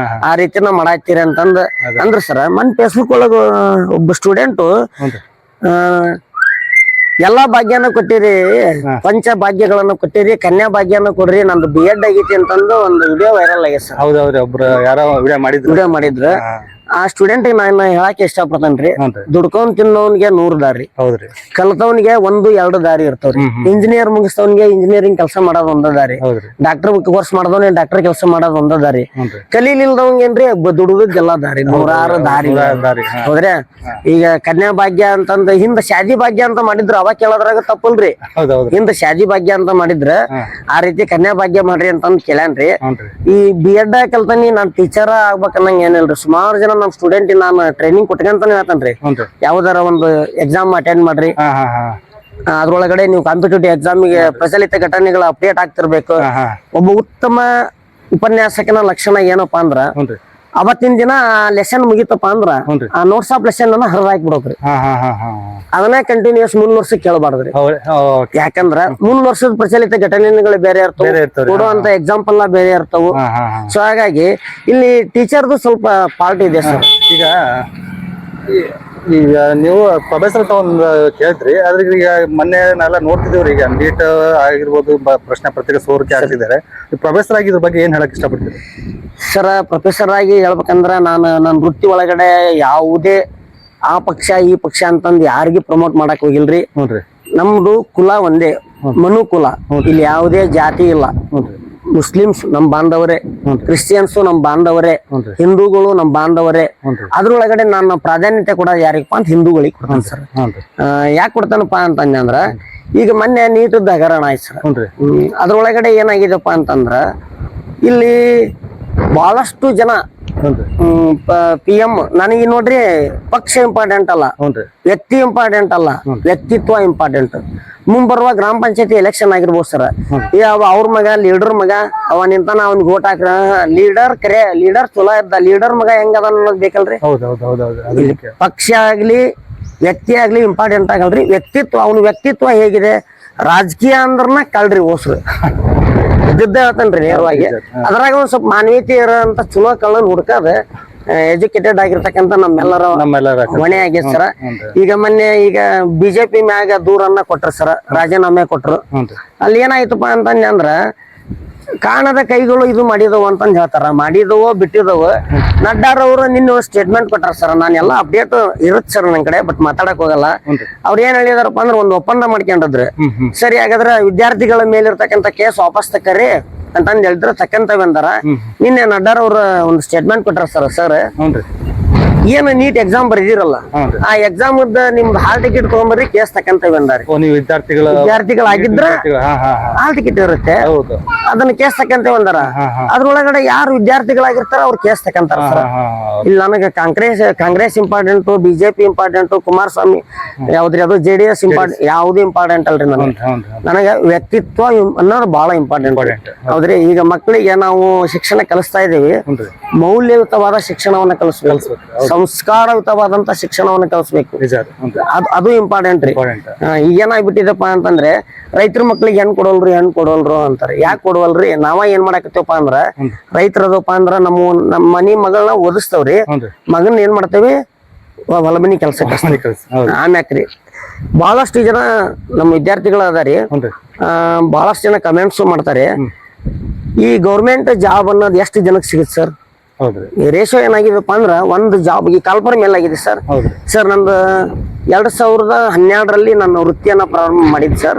ಆ ರೀತಿನ ಮಾಡಾಕ್ತೀರಿ ಅಂತಂದ ಅಂದ್ರ ಸರ್. ಮನ್ ಫೇಸ್ಬುಕ್ ಒಳಗ ಒಬ್ಬ ಸ್ಟೂಡೆಂಟ್ ಎಲ್ಲಾ ಭಾಗ್ಯನ ಕೊಟ್ಟಿರಿ, ಪಂಚ ಭಾಗ್ಯಗಳನ್ನ ಕೊಟ್ಟಿರಿ, ಕನ್ಯಾ ಭಾಗ್ಯನ ಕೊಡ್ರಿ, ನಂದು B.Ed ಆಗೈತಿ ಅಂತಂದು ಒಂದು ವಿಡಿಯೋ ವೈರಲ್ ಆಗಿದೆ ಸರ್. ಹೌದೌದ್ರಿ, ಒಬ್ರು ಯಾರೋ ವಿಡಿಯೋ ಮಾಡಿದ್ರು. ಆ ಸ್ಟೂಡೆಂಟ್ ನಾನು ಹೇಳಕ್ ಇಷ್ಟಪಡ್ತೇನ್ರಿ, ದುಡ್ಕೊಂಡ್ ತಿನ್ನೋನ್ಗೆ 100 ದಾರಿ, ಕಲ್ತವನ್ಗೆ 1-2 ದಾರಿ ಇರ್ತಾವ್ರಿ. ಇಂಜಿನಿಯರ್ ಮುಗಿಸ್ತವನ್ಗೆ ಇಂಜಿನಿಯರಿಂಗ್ ಕೆಲಸ ಮಾಡೋದ್ ಒಂದ ದಾರಿ, ಡಾಕ್ಟರ್ ಕೋರ್ಸ್ ಮಾಡದವನ್ ಡಾಕ್ಟರ್ ಕೆಲಸ ಮಾಡೋದ್ ಒಂದ ದಾರಿ, ಕಲೀಲಿಲ್ದವಂಗೇನ್ರಿ ದುಡುದಕ್ಕೆಲ್ಲಾ ದಾರಿ, 100 ದಾರಿ ಹೌದ್ರಿ. ಈಗ ಕನ್ಯಾ ಭಾಗ್ಯ ಅಂತಂದ ಹಿಂದ ಶಾದಿ ಭಾಗ್ಯ ಅಂತ ಮಾಡಿದ್ರ ಅವಾಗ ಕೇಳೋದ್ರಾಗ ತಪ್ಪಲ್ರಿ. ಹಿಂದ ಶಾದಿ ಭಾಗ್ಯ ಅಂತ ಮಾಡಿದ್ರ ಆ ರೀತಿ ಕನ್ಯಾ ಭಾಗ್ಯ ಮಾಡ್ರಿ ಅಂತಂದ್ ಕೇಳ್ಯಾನ್ರಿ. ಈ B.Ed ಕಲ್ತಾನಿ ನಾನ್ ಟೀಚರ್ ಆಗ್ಬೇಕನ್ನಂಗ ಏನಿಲ್ರಿ. ಸುಮಾರು ಜನ ನಮ್ ಸ್ಟೂಡೆಂಟ್ ನಾನು ಟ್ರೈನಿಂಗ್ ಕೊಟ್ಕಂತಾನೆ ಹೇಳ್ತಾನ್ರಿ, ಯಾವ್ದಾರ ಒಂದು ಎಕ್ಸಾಮ್ ಅಟೆಂಡ್ ಮಾಡ್ರಿ, ಅದ್ರೊಳಗಡೆ ನೀವು ಕಾಂಪಿಟೇಟಿವ್ ಎಕ್ಸಾಮಿಗೆ ಪ್ರಚಲಿತ ಘಟನೆಗಳ ಅಪ್ಡೇಟ್ ಆಗ್ತಿರ್ಬೇಕು. ಒಬ್ಬ ಉತ್ತಮ ಉಪನ್ಯಾಸಕನ ಲಕ್ಷಣ ಏನಪ್ಪಾ ಅಂದ್ರ ಅವತ್ತಿನ ದಿನ ಲೆಸನ್ ಮುಗಿತಪ್ಪ ಅಂದ್ರ ಆ ನೋಟ್ಸ್ ಆಫ್ ಲೆಸನ್ ಅನ್ನ ಹರಿದು ಹಾಕ್ಬಿಡೋಕ್ರಿ. ಅದನ್ನ ಕಂಟಿನ್ಯೂಸ್ 3 ವರ್ಷ ಕೇಳಬಾರ್ದ್ರಿ. ಯಾಕಂದ್ರ 3 ವರ್ಷದ ಪ್ರಚಲಿತ ಘಟನೆಗಳು ಬೇರೆ ಇರ್ತಾವ, ಕೊಡುವಂತ ಎಕ್ಸಾಂಪಲ್ ಬೇರೆ ಇರ್ತಾವ. ಸೊ ಹಾಗಾಗಿ ಇಲ್ಲಿ ಟೀಚರ್ದು ಸ್ವಲ್ಪ ಪಾರ್ಟ್ ಇದೆ ಸರ್. ಈಗ ನೀವು ಪ್ರೊಫೆಸರ್ ಅಂತ ಒಂದು ಕೇಳ್ತ್ರಿ, ಆದ್ರೆ ಈಗ ಮೊನ್ನೆ ನಾವೆಲ್ಲ ನೋಡ್ತಿದೀವ್ರಿ, ಈಗ ನೀಟ್ ಆಗಿರ್ಬೋದು, ಪ್ರಶ್ನೆ ಪತ್ರಿಕೆ ಸೋರಿಕೆ ಆಗ್ತಿದ್ದಾರೆ. ಪ್ರೊಫೆಸರ್ ಆಗಿ ಇದ್ರ ಬಗ್ಗೆ ಏನ್ ಹೇಳಕ್ ಇಷ್ಟಪಡ್ತೀರಿ ಸರ್? ಪ್ರೊಫೆಸರ್ ಆಗಿ ಹೇಳ್ಬೇಕಂದ್ರ ನಾನು ನನ್ನ ವೃತ್ತಿ ಒಳಗಡೆ ಯಾವುದೇ ಆ ಪಕ್ಷ ಈ ಪಕ್ಷ ಅಂತಂದು ಯಾರಿಗೂ ಪ್ರಮೋಟ್ ಮಾಡಕ್ ಹೋಗಿಲ್ರಿ. ನಮ್ದು ಕುಲ ಒಂದೇ, ಮನು ಕುಲ. ಇಲ್ಲಿ ಯಾವುದೇ ಜಾತಿ ಇಲ್ಲ. ಮುಸ್ಲಿಮ್ಸ್ ನಮ್ ಬಾಂಧವರೇ, ಕ್ರಿಶ್ಚಿಯನ್ಸ್ ನಮ್ ಬಾಂಧವರೇ, ಹಿಂದೂಗಳು ನಮ್ ಬಾಂಧವರೇ. ಅದ್ರೊಳಗಡೆ ನಾನು ಪ್ರಾಧಾನ್ಯತೆ ಕೊಡೋದು ಯಾರಿಗಪ್ಪ ಅಂತ ಹಿಂದೂಗಳಿಗೆ ಕೊಡ್ತಾನೆ ಸರ್. ಯಾಕೆ ಕೊಡ್ತಾನಪ್ಪ ಅಂತಂದ್ರ ಈಗ ಮೊನ್ನೆ ನೀಟದ ಹಗರಣ ಆಯ್ತು ಸರ್. ಅದ್ರೊಳಗಡೆ ಏನಾಗಿದೆಪ್ಪ ಅಂತಂದ್ರ ಇಲ್ಲಿ ಬಹಳಷ್ಟು ಜನ ಹ್ಞೂನ್ರಿ PM ನನಗೆ ನೋಡ್ರಿ ಪಕ್ಷ ಇಂಪಾರ್ಟೆಂಟ್ ಅಲ್ಲ, ಹ್ಞೂನ್ರಿ ವ್ಯಕ್ತಿ ಇಂಪಾರ್ಟೆಂಟ್ ಅಲ್ಲ, ವ್ಯಕ್ತಿತ್ವ ಇಂಪಾರ್ಟೆಂಟ್. ಮುಂಬರುವ ಗ್ರಾಮ ಪಂಚಾಯತಿ ಎಲೆಕ್ಷನ್ ಆಗಿರ್ಬೋದು ಸರ್, ಯಾವ ಅವ್ರ ಮಗ ಲೀಡರ್ ಮಗ ಅವ ನಿಂತಾನ, ಅವ್ನಿಗೆ ಓಟ್ ಹಾಕ್ರ ಲೀಡರ್ ಚಲೋ ಇದ್ದ, ಲೀಡರ್ ಮಗ ಹೆಂಗದ ಅನ್ನೋದು ಬೇಕಲ್ರಿ. ಪಕ್ಷ ಆಗ್ಲಿ ವ್ಯಕ್ತಿ ಆಗ್ಲಿ ಇಂಪಾರ್ಟೆಂಟ್ ಆಗಲ್ರಿ, ವ್ಯಕ್ತಿತ್ವ. ಅವ್ನ ವ್ಯಕ್ತಿತ್ವ ಹೇಗಿದೆ, ರಾಜಕೀಯ ಅಂದ್ರನ ಕಳ್ರಿ ಓಸ್ರು ಇದ್ದ ಹೇಳ್ತೇನ್ರಿ ನೇರವಾಗಿ. ಅದ್ರಾಗ ಒಂದ್ ಸ್ವಲ್ಪ ಮಾನವೀಯತೆ ಇರೋಂತ ಚಲೋ ಕಳ್ಳನ್ ಹುಡ್ಕದ ಎಜುಕೇಟೆಡ್ ಆಗಿರ್ತಕ್ಕಂಥ ನಮ್ಮೆಲ್ಲರ ಹೊಣೆ ಆಗೈತೆ ಸರ. ಈಗ ಮೊನ್ನೆ ಬಿಜೆಪಿ ಮ್ಯಾಗ ದೂರನ್ನ ಕೊಟ್ರ ಸರ, ರಾಜೀನಾಮೆ ಕೊಟ್ರು. ಅಲ್ಲಿ ಏನಾಯ್ತಪ್ಪ ಅಂತಂದ್ರ ಕಾಣದ ಕೈಗಳು ಇದು ಮಾಡಿದವು ಅಂತಂದ್ ಹೇಳ್ತಾರ, ಮಾಡಿದವೋ ಬಿಟ್ಟಿದವು. ನಡ್ಡಾರವ್ರು ನಿನ್ನ ಸ್ಟೇಟ್ಮೆಂಟ್ ಕೊಟ್ಟಾರ ಸರ್, ನಾನೆಲ್ಲ ಅಪ್ಡೇಟ್ ಇರುತ್ತೆ ಸರ್ ನನ್ ಕಡೆ, ಬಟ್ ಮಾತಾಡಕ್ ಹೋಗಲ್ಲ. ಅವ್ರ ಏನ್ ಹೇಳಿದಾರಪ್ಪ ಅಂದ್ರೆ ಒಂದು ಒಪ್ಪಂದ ಮಾಡ್ಕೊಂಡಿದ್ರು. ಸರಿ, ಹಾಗಾದ್ರೆ ವಿದ್ಯಾರ್ಥಿಗಳ ಮೇಲಿರ್ತಕ್ಕಂಥ ಕೇಸ್ ವಾಪಸ್ ತಕ್ಕರಿ ಅಂತಂದ್ ಹೇಳಿದ್ರೆ ತಕ್ಕಂತವೆ ಅಂದಾರ. ನಿನ್ನೆ ನಡ್ಡಾರವ್ರ ಒಂದು ಸ್ಟೇಟ್ಮೆಂಟ್ ಕೊಟ್ಟಾರ ಸರ್, ಏನು ನೀಟ್ ಎಕ್ಸಾಮ್ ಬರೆದಿರಲ್ಲ, ಆ ಎಕ್ಸಾಮ್ ನಿಮ್ದು ಹಾಲ್ ಟಿಕೆಟ್ ತಗೊಂಬರ್ರಿ, ಕೇಸ್ ತಕ್ಕಂತವೆ ಅಂದಾರೆ. ವಿದ್ಯಾರ್ಥಿಗಳಾಗಿದ್ರ ಹಾಲ್ ಟಿಕೆಟ್ ಇರುತ್ತೆ, ಅದನ್ನ ಕೇಸ್ ತಕ್ಕಂತೇವೆ ಅಂದಾರ. ಅದ್ರೊಳಗಡೆ ಯಾರು ವಿದ್ಯಾರ್ಥಿಗಳಾಗಿರ್ತಾರ ಅವ್ರು ಕೇಸ್ ತಕ್ಕಂತಾರ ಸರ್. ಇಲ್ಲಿ ನನಗೆ Congress important, BJP important, Kumaraswamy ಯಾವ್ದ್ರಿ ಅದು JDS ಇಂಪಾರ್ಟೆಂಟ್, ಯಾವ್ದು ಇಂಪಾರ್ಟೆಂಟ್ ಅಲ್ರಿ. ನನಗೆ ವ್ಯಕ್ತಿತ್ವ ಅನ್ನೋದು ಬಹಳ ಇಂಪಾರ್ಟೆಂಟ್ ಹೌದ್ರಿ. ಈಗ ಮಕ್ಕಳಿಗೆ ನಾವು ಶಿಕ್ಷಣ ಕಲಿಸ್ತಾ ಇದೀವಿ, ಮೌಲ್ಯಯುತವಾದ ಶಿಕ್ಷಣವನ್ನ ಕಲಿಸ್ಬೇಕು, ಸಂಸ್ಕಾರಯುತವಾದಂತ ಶಿಕ್ಷಣವನ್ನ ಕಲಿಸ್ಬೇಕು, ಅದು ಇಂಪಾರ್ಟೆಂಟ್ ರೀ. ಈಗ ಏನಾಗ್ಬಿಟ್ಟಿದಪ್ಪ ಅಂತಂದ್ರೆ ರೈತರ ಮಕ್ಳಿಗೆ ಹೆಣ್ ಕೊಡೋಲ್ರು ಅಂತಾರೆ. ಯಾಕೆ ಕೊಡವಲ್ರಿ? ನಾವ ಏನ್ ಮಾಡಾಕತ್ತೀವಪ್ಪ ಅಂದ್ರ, ರೈತರದಪ್ಪ ಅಂದ್ರ ನಮ್ಮ ಮನಿ ಮಗಳನ್ನ ಓದಿಸ್ತವ್ರಿ, ಮಗನ್ ಏನ್ ಮಾಡ್ತೇವಿ ಹೊಲ ಮನಿ ಕೆಲ್ಸಕ್ಕೆ. ಆಮ್ಯಾಕ್ರಿ ಬಹಳಷ್ಟು ಜನ ನಮ್ಮ ವಿದ್ಯಾರ್ಥಿಗಳು ಅದಾರಿ, ಬಹಳಷ್ಟು ಜನ ಕಮೆಂಟ್ಸ್ ಮಾಡ್ತಾರೆ, ಈ ಗೌರ್ಮೆಂಟ್ ಜಾಬ್ ಅನ್ನೋದು ಎಷ್ಟು ಜನಕ್ಕೆ ಸಿಗುತ್ತೆ ಸರ್? ರೇಷೋ ಏನಾಗಿದೆಪ್ಪ ಅಂದ್ರ ಒಂದು ಜಾಬ್ ಈ ಕಾಲ್ಪರ್ ಮೇಲಾಗಿದೆ ಸರ್. ಸರ್ ನಂದು 2012ರಲ್ಲಿ ನನ್ನ ವೃತ್ತಿಯನ್ನ ಪ್ರಾರಂಭ ಮಾಡಿದ್ ಸರ್.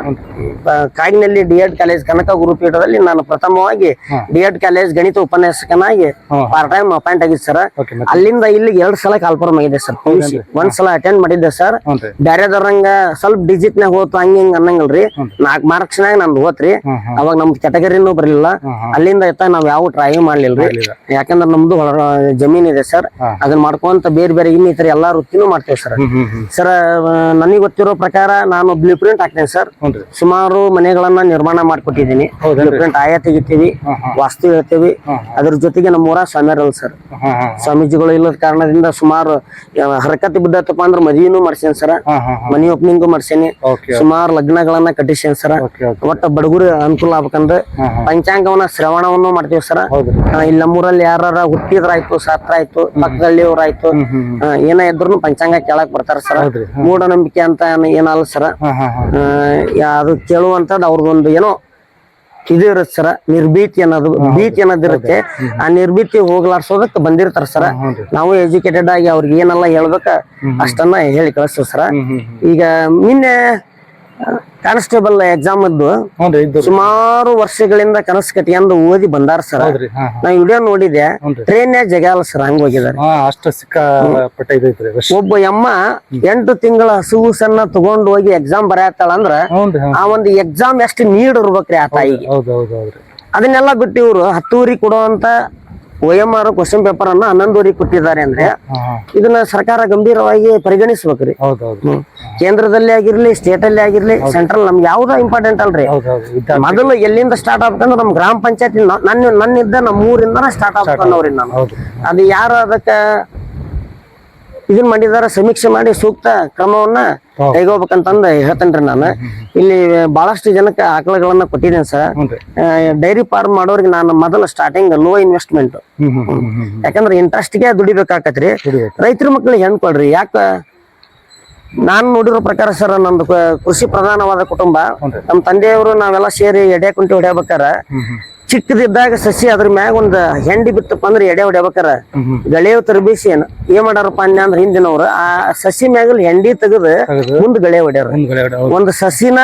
ಕಾಗಿನಲ್ಲಿ D.Ed ಕಾಲೇಜ್ ಕನಕ ಗುರುಪೀಠದಲ್ಲಿ ನಾನು ಪ್ರಥಮವಾಗಿ D.Ed ಕಾಲೇಜ್ ಗಣಿತ ಉಪನ್ಯಾಸಕನಾಗಿ ಪಾರ್ಟ್ ಟೈಮ್ ಅಪಾಯಿಂಟ್ ಆಗಿದ್ ಸರ್. ಅಲ್ಲಿಂದ ಇಲ್ಲಿಗೆ 2 ಸಲ ಕಾಲ್ಪರ್ಮ್ ಆಗಿದೆ ಸರ್. ಒಂದ್ ಸಲ ಅಟೆಂಡ್ ಮಾಡಿದ್ದೆ ಸರ್. ಬ್ಯಾರೆದವ್ರಂಗ ಸ್ವಲ್ಪ ಡಿಜಿಟ್ನಾಗ ಹೋತು ಹಂಗ ಅನ್ನಂಗಲ್ರಿ, 4 ಮಾರ್ಕ್ಸ್ನಾಗ ನಮ್ದು ಹೋತ್ರಿ. ಅವಾಗ ನಮ್ದು ಕ್ಯಾಟಗರಿನೂ ಬರ್ಲಿಲ್ಲ. ಅಲ್ಲಿಂದ ನಾವ್ ಯಾವ ಟ್ರೈ ಮಾಡ್ಲಿಲ್ರಿ, ಯಾಕಂದ್ರೆ ನಮ್ದು ಜಮೀನ್ ಇದೆ ಸರ್. ಅದನ್ನ ಮಾಡ್ಕೊಂತ ಬೇರೆ ಇನ್ನಿತರ ಎಲ್ಲಾ ವೃತ್ತಿನೂ ಮಾಡ್ತೇವೆ ಸರ್. ಸರ್ ನನಗೆ ಗೊತ್ತಿರೋ ಪ್ರಕಾರ ನಾನು ಬ್ಲೂ ಪ್ರಿಂಟ್ ಹಾಕ್ತೇನೆ ಸರ್. ಸುಮಾರು ಮನೆಗಳನ್ನ ನಿರ್ಮಾಣ ಮಾಡ್ಕೊಟ್ಟಿದ್ದೀನಿ. ಬ್ಲೂ ಪ್ರಿಂಟ್ ಆಯಾ ತೆಗಿತೀವಿ, ವಾಸ್ತು ಹೇಳ್ತೇವಿ. ಅದ್ರ ಜೊತೆಗೆ ನಮ್ಮೂರ ಸ್ವಾಮಿಯರಲ್ಲ ಸರ್, ಸ್ವಾಮೀಜಿಗಳು ಇಲ್ಲದ ಕಾರಣದಿಂದ ಸುಮಾರು ಹರಕತಿ ಬಿದ್ದತ್ತಪ್ಪ ಅಂದ್ರೆ ಮದುವೆನೂ ಮಾಡ್ಸೇನಿ ಸರ್, ಮನಿ ಓಪನಿಂಗು ಮಾಡ್ಸೇನಿ, ಸುಮಾರು ಲಗ್ನಗಳನ್ನ ಕಟ್ಟಿಸೇನಿ ಸರ್. ಒಟ್ಟ ಬಡಗುರು ಅನುಕೂಲ ಆಗ್ಬೇಕಂದ್ರೆ ಪಂಚಾಂಗವನ್ನ ಶ್ರವಣವನ್ನು ಮಾಡ್ತೀವಿ ಸರ್. ಇಲ್ಲಿ ನಮ್ಮೂರಲ್ಲಿ ಯಾರ ಹುಟ್ಟಿದ್ರಾಯ್ತು, ಸತ್ರಾಯ್ತು, ಪಕ್ಕದಳ್ಳಿಯವ್ರಾಯ್ತು, ಏನ ಇದ್ರು ಪಂಚಾಂಗ ಕೇಳಕ್ ಬರ್ತಾರ ಸರ್. ಮೂಢನಂಬಿಕೆ ಅಂತ ಏನಲ್ಲ ಸರ, ಅದು ಕೇಳುವಂತದ್ ಅವ್ರದೊಂದು ಏನೋ ಇದು ಇರುತ್ತೆ ಸರ, ನಿರ್ಭೀತಿ ಅನ್ನೋದಿರುತ್ತೆ. ಆ ನಿರ್ಭೀತಿ ಹೋಗ್ಲಾಡ್ಸೋದಕ್ಕೆ ಬಂದಿರ್ತಾರ ಸರ. ನಾವು ಎಜುಕೇಟೆಡ್ ಆಗಿ ಅವ್ರಿಗೆ ಏನೆಲ್ಲ ಹೇಳ್ಬೇಕ ಅಷ್ಟನ್ನ ಹೇಳಿ ಕಳಿಸ್ತೀವಿ ಸರ. ಈಗ ನಿನ್ನೆ ಕಾನ್ಸ್ಟೇಬಲ್ ಎಕ್ಸಾಮ್ ಇದ್ದು ಸುಮಾರು ವರ್ಷಗಳಿಂದ ಕನಸು ಕಟ್ಟಿಕೊಂಡು ಓದಿ ಬಂದಾರ ಸರ್. ನಾ ವಿಡಿಯೋ ನೋಡಿದೆ, ಟ್ರೈನ್ ಜಗ ಅಲ್ಲ ಸರ್, ಹಂಗ ಹೋಗಿದಾರೆ. ಒಬ್ಬ ಅಮ್ಮ 8 ತಿಂಗಳ ಹಸುಗೂಸನ್ನ ತಗೊಂಡು ಹೋಗಿ ಎಕ್ಸಾಮ್ ಬರೆಯತ್ತಾಳ ಅಂದ್ರ ಆ ಒಂದು ಎಕ್ಸಾಮ್ ಎಷ್ಟು ನೀಡ್ ಇರ್ಬೇಕ್ರಿ ಆ ತಾಯಿಗೆ. ಅದನ್ನೆಲ್ಲ ಬಿಟ್ಟು ಇವ್ರು 10 ಕೊಡುವಂತ OMR ಕ್ವಶನ್ ಪೇಪರ್ ಅನ್ನ 11 ಕೊಟ್ಟಿದ್ದಾರೆ ಅಂದ್ರೆ ಇದನ್ನ ಸರ್ಕಾರ ಗಂಭೀರವಾಗಿ ಪರಿಗಣಿಸ್ಬೇಕ್ರಿ. ಕೇಂದ್ರದಲ್ಲಿ ಆಗಿರ್ಲಿ, ಸ್ಟೇಟ್ ಅಲ್ಲಿ ಆಗಿರ್ಲಿ, ಸೆಂಟ್ರಲ್, ನಮ್ಗೆ ಯಾವ್ದ ಇಂಪಾರ್ಟೆಂಟ್ ಅಲ್ರಿ. ಮೊದಲು ಎಲ್ಲಿಂದ ಸ್ಟಾರ್ಟ್ ಆಗ್ಬೇಕಂದ್ರೆ ನಮ್ ಗ್ರಾಮ ಪಂಚಾಯತಿ ನನ್ನಿದ್ದ ನಮ್ಮೂರಿಂದನ ಸ್ಟಾರ್ಟ್ ಆಗ್ಬೇಕನ್ನೋರಿ ನಾನು. ಅದು ಯಾರು ಅದಕ್ಕ ಇದನ್ ಮಾಡಿದಾರ ಸಮೀಕ್ಷೆ ಮಾಡಿ ಸೂಕ್ತ ಕ್ರಮವನ್ನ ಕೈಗೋಬೇಕಂತಂದ ಹೇಳ್ತೇನ್ರಿ ನಾನು. ಇಲ್ಲಿ ಬಹಳಷ್ಟು ಜನಕ್ಕೆ ಆಕಳಗಳನ್ನ ಕೊಟ್ಟಿದ್ದೇನೆ ಸರ್. ಡೈರಿ ಫಾರ್ಮ್ ಮಾಡೋರಿಗೆ ನಾನು ಮೊದಲು ಸ್ಟಾರ್ಟಿಂಗ್ ಲೋ ಇನ್ವೆಸ್ಟ್ಮೆಂಟ್, ಯಾಕಂದ್ರೆ ಇಂಟ್ರೆಸ್ಟ್ಗೆ ದುಡಿಬೇಕಾಕತ್ರಿ. ರೈತರ ಮಕ್ಳಿಗೆ ಹೆಣ್ ಕೊಡ್ರಿ. ಯಾಕ ನಾನ್ ನೋಡಿರೋ ಪ್ರಕಾರ ಸರ್, ನಮ್ದು ಕೃಷಿ ಪ್ರಧಾನವಾದ ಕುಟುಂಬ. ನಮ್ ತಂದೆಯವರು ನಾವೆಲ್ಲ ಸೇರಿ ಎಡೆ ಕುಂಟಿ ಹೊಡ್ಯಾಬೇಕಾರ ಚಿಕ್ಕದಿದ್ದಾಗ ಸಸಿ ಅದ್ರ ಮ್ಯಾಗ ಒಂದ್ ಹೆಂಡಿ ಬಿತ್ತಪ್ಪ ಅಂದ್ರೆ ಎಡೆ ಹೊಡ್ಯಾಬೇಕಾರ ಗಳೆವ್ ತರಬೇಸಿ ಏನ್ ಮಾಡಾರಪ್ಪ ಅಂದ್ರೆ ಹಿಂದಿನವ್ರು ಆ ಸಸಿ ಮ್ಯಾಗಲ್ ಹೆಂಡಿ ತೆಗದ್ ಮುಂದ್ ಗಳೆ ಹೊಡ್ಯಾರ. ಒಂದ್ ಸಸಿನ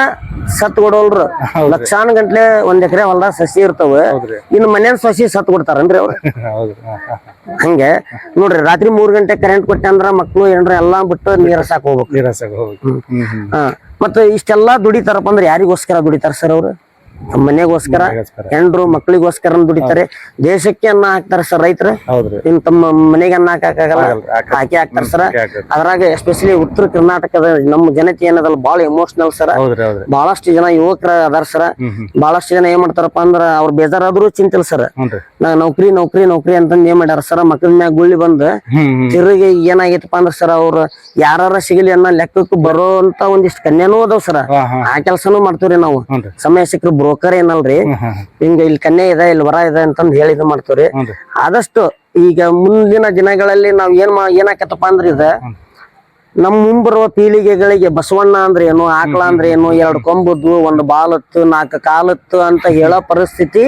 ಸತ್ ಕೊಡೋಲ್ರು, ಲಕ್ಷಾನ್ ಗಂಟ್ಲೆ 1 ಎಕರೆ ಹೊಲ್ದಾಗ ಸಸಿ ಇರ್ತಾವ. ಇನ್ನು ಮನೇನ್ ಸಸಿ ಸತ್ ಕೊಡ್ತಾರನ್ರಿ ಅವ್ರು. ಹಂಗೆ ನೋಡ್ರಿ, ರಾತ್ರಿ 3 ಗಂಟೆ ಕರೆಂಟ್ ಕೊಟ್ಟೆ ಅಂದ್ರ ಮಕ್ಳು ಏನ್ರ ಎಲ್ಲಾ ಬಿಟ್ಟು ನೀರಸಾಕ್ ಹೋಗ್ಬೇಕು. ಮತ್ತೆ ಇಷ್ಟೆಲ್ಲಾ ದುಡಿತಾರಪ್ಪ ಅಂದ್ರೆ ಯಾರಿಗೋಸ್ಕರ ದುಡಿತಾರ ಸರ್ ಅವ್ರು? ಮನೆಗೋಸ್ಕರ ಹೆಂಡ್ರು ಮಕ್ಳಿಗೋಸ್ಕರ ದುಡಿತಾರೆ, ದೇಶಕ್ಕೆ ಅನ್ನ ಹಾಕ್ತಾರ ಸರ್ ರೈತರು. ಹೌದ್ರಿ. ಇನ್ ತಮ್ಮ ಮನೆಗೆ ಅನ್ನ ಹಾಕಕ್ಕಾಗಲ್ಲ, ಹಾಕಿ ಹಾಕ್ತಾರ ಸರ್. ಅದ್ರಾಗ ಎಸ್ಪೆಷಲಿ ಉತ್ತರ ಕರ್ನಾಟಕದ ನಮ್ಮ ಜನತೆ ಏನದಲ್ಲ ಬಾಳ ಎಮೋಷನಲ್ ಸರ್. ಬಹಳಷ್ಟು ಜನ ಯುವಕರ ಅದಾರ ಸರ್. ಬಹಳಷ್ಟು ಜನ ಏನ್ ಮಾಡ್ತಾರಪ್ಪ ಅಂದ್ರ ಅವ್ರ ಬೇಜಾರಾದ್ರೂ ಚಿಂತಿಲ್ ಸರ್. ನಾ ನೌಕರಿ ನೌಕರಿ ನೌಕರಿ ಅಂತಂದ್ ಏನ್ ಮಾಡ್ಯಾರ ಸರ್, ಮಕ್ಕಳ ಮ್ಯಾಗ ಗುಳ್ಳಿ ಬಂದ್ ತಿರುಗಿ ಏನಾಗೈತಪ್ಪ ಅಂದ್ರ ಸರ್, ಅವ್ರ ಯಾರ ಸಿಗಲಿ ಅನ್ನೋ ಲೆಕ್ಕಕ್ಕೆ ಬರೋಂತ ಒಂದಿಷ್ಟು ಕನ್ಯಾನೂ ಅದಾವ್ ಸರ್. ಆ ಕೆಲ್ಸನೂ ಮಾಡ್ತೇವ್ರಿ ನಾವು. ಸಮಯ ಸಿಕ್ಕ್ರ ಬ್ರೋಕರ್ ಏನಲ್ರಿ, ಹಿಂಗ ಇಲ್ಲಿ ಕನ್ಯಾ ಇದೆ ಇಲ್ಲಿ ವರ ಇದೆ ಅಂತಂದ್ ಹೇಳಿ ಇದು ಮಾಡ್ತೇವ್ರಿ. ಆದಷ್ಟು ಈಗ ಮುಂದಿನ ದಿನಗಳಲ್ಲಿ ನಾವ್ ಏನಾಕತ್ತಪ್ಪ ಅಂದ್ರ ಇದ ನಮ್ ಮುಂಬರುವ ಪೀಳಿಗೆಗಳಿಗೆ ಬಸವಣ್ಣ ಅಂದ್ರೆ ಏನು, ಆಕಳ ಅಂದ್ರೆ ಏನು, 2 ಕೊಂಬದ್ದು 1 ಬಾಲತ್ತು 4 ಕಾಲತ್ತು ಅಂತ ಹೇಳೋ ಪರಿಸ್ಥಿತಿ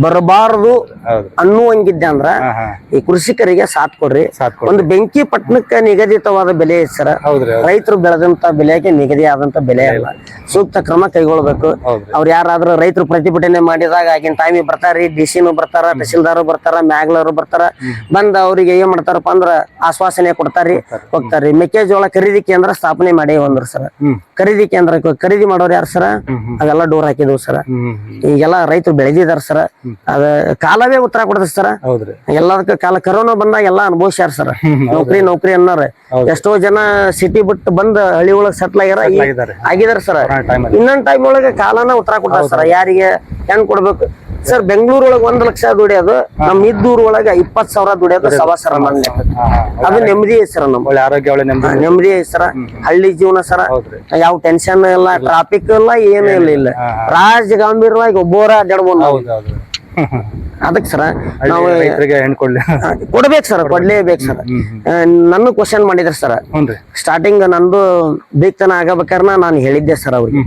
ಬರಬಾರದು ಅನ್ನುವಂಗಿದ್ದೆ ಅಂದ್ರ ಈ ಕೃಷಿಕರಿಗೆ ಸಾಥ್ ಕೊಡ್ರಿ. ಒಂದು ಬೆಂಕಿ ಪಟ್ಟಣಕ್ಕೆ ನಿಗದಿತವಾದ ಬೆಲೆ ಐತಿ ಸರ್. ರೈತರು ಬೆಳೆದಂತ ಬೆಲೆಗೆ ನಿಗದಿ ಆದಂತ ಬೆಲೆ ಅಲ್ಲ. ಸೂಕ್ತ ಕ್ರಮ ಕೈಗೊಳ್ಬೇಕು. ಅವ್ರು ಯಾರಾದ್ರೂ ರೈತರು ಪ್ರತಿಭಟನೆ ಮಾಡಿದಾಗ ಆಗಿನ ಟೈಮಿಗೆ ಬರ್ತಾರ್ರಿ, ಡಿಸಿನೂ ಬರ್ತಾರ, ತಹಶೀಲ್ದಾರು ಬರ್ತಾರ, ಮ್ಯಾಗ್ಲರು ಬರ್ತಾರ. ಬಂದ ಅವ್ರಿಗೆ ಏನ್ ಮಾಡ್ತಾರಪ್ಪ ಅಂದ್ರ ಆಶ್ವಾಸನೆ ಕೊಡ್ತಾರ್ರಿ, ಹೋಗ್ತಾರ್ರಿ. ಮೆಕ್ಕೆಜೋಳ ಖರೀದಿ ಕೇಂದ್ರ ಸ್ಥಾಪನೆ ಮಾಡಿ ಒಂದ್ರ ಸರ. ಖರೀದಿ ಕೇಂದ್ರ ಖರೀದಿ ಮಾಡೋರು ಯಾರು ಸರ, ಅದೆಲ್ಲ ಡೋರ್ ಹಾಕಿದ್ವು ಸರ. ಈಗೆಲ್ಲ ರೈತರು ಬೆಳೆದಿದಾರ ಸರ. ಅದ ಕಾಲವೇ ಉತ್ತರ ಕೊಡ್ತದೆ ಸರ. ಎಲ್ಲದಕ್ಕ ಕಾಲ ಕರೋನಾ ಬಂದಾಗ ಎಲ್ಲಾ ಅನುಭವಿಸ್ಯಾರ ಸರ್. ನೌಕರಿ ನೌಕರಿ ಅನ್ನೋರ್ ಎಷ್ಟೋ ಜನ ಸಿಟಿ ಬಿಟ್ಟು ಬಂದ್ ಹಳ್ಳಿ ಒಳಗ್ ಸೆಟ್ಲ್ ಆಗಿದಾರ ಸರ್. ಇನ್ನೊಂದ್ ಟೈಮ್ ಒಳಗೆ ಕಾಲನ ಉತ್ತರ ಕೊಡ್ತಾರ ಸರ್. ಯಾರಿಗೆ ಹೆಂಗ್ ಕೊಡ್ಬೇಕು ಸರ್? ಬೆಂಗಳೂರು ಒಳಗ 1 ಲಕ್ಷ ದುಡಿಯೋದು, ನಮ್ ಇದ್ದೂರ್ ಒಳಗ 20,000 ದುಡಿಯೋದು ಸವಾಸರ. ಅದು ನೆಮ್ಮದಿ ಐತಿ ಸರ್. ನಮ್ ಆರೋಗ್ಯ ನೆಮ್ಮದಿ ಐತಿ ಸರ. ಹಳ್ಳಿ ಜೀವನ ಸರ. ಯಾವ ಟೆನ್ಷನ್ ಇಲ್ಲ, ಟ್ರಾಫಿಕ್ ಇಲ್ಲ, ಏನು ಇಲ್ಲ. ರಾಜ ಗಾಂಭೀರ್ಯವಾಗಿ ಒಬ್ಬರ ಅಡ್ಡಾಡ್ಬೋದು. ಅದಕ್ಕೆ ಸರ ನಾವು ಕೊಡ್ಬೇಕು ಸರ್, ಕೊಡ್ಲೇಬೇಕು ಸರ್. ನನ್ನ ಕ್ವಶನ್ ಮಾಡಿದ್ರ ಸರ್. ಸ್ಟಾರ್ಟಿಂಗ್ ನಂದು ಬೇಕ್ತನ ಆಗಬೇಕಾರ್ನ ನಾನು ಹೇಳಿದ್ದೆ ಸರ್ ಅವ್ರಿಗೆ,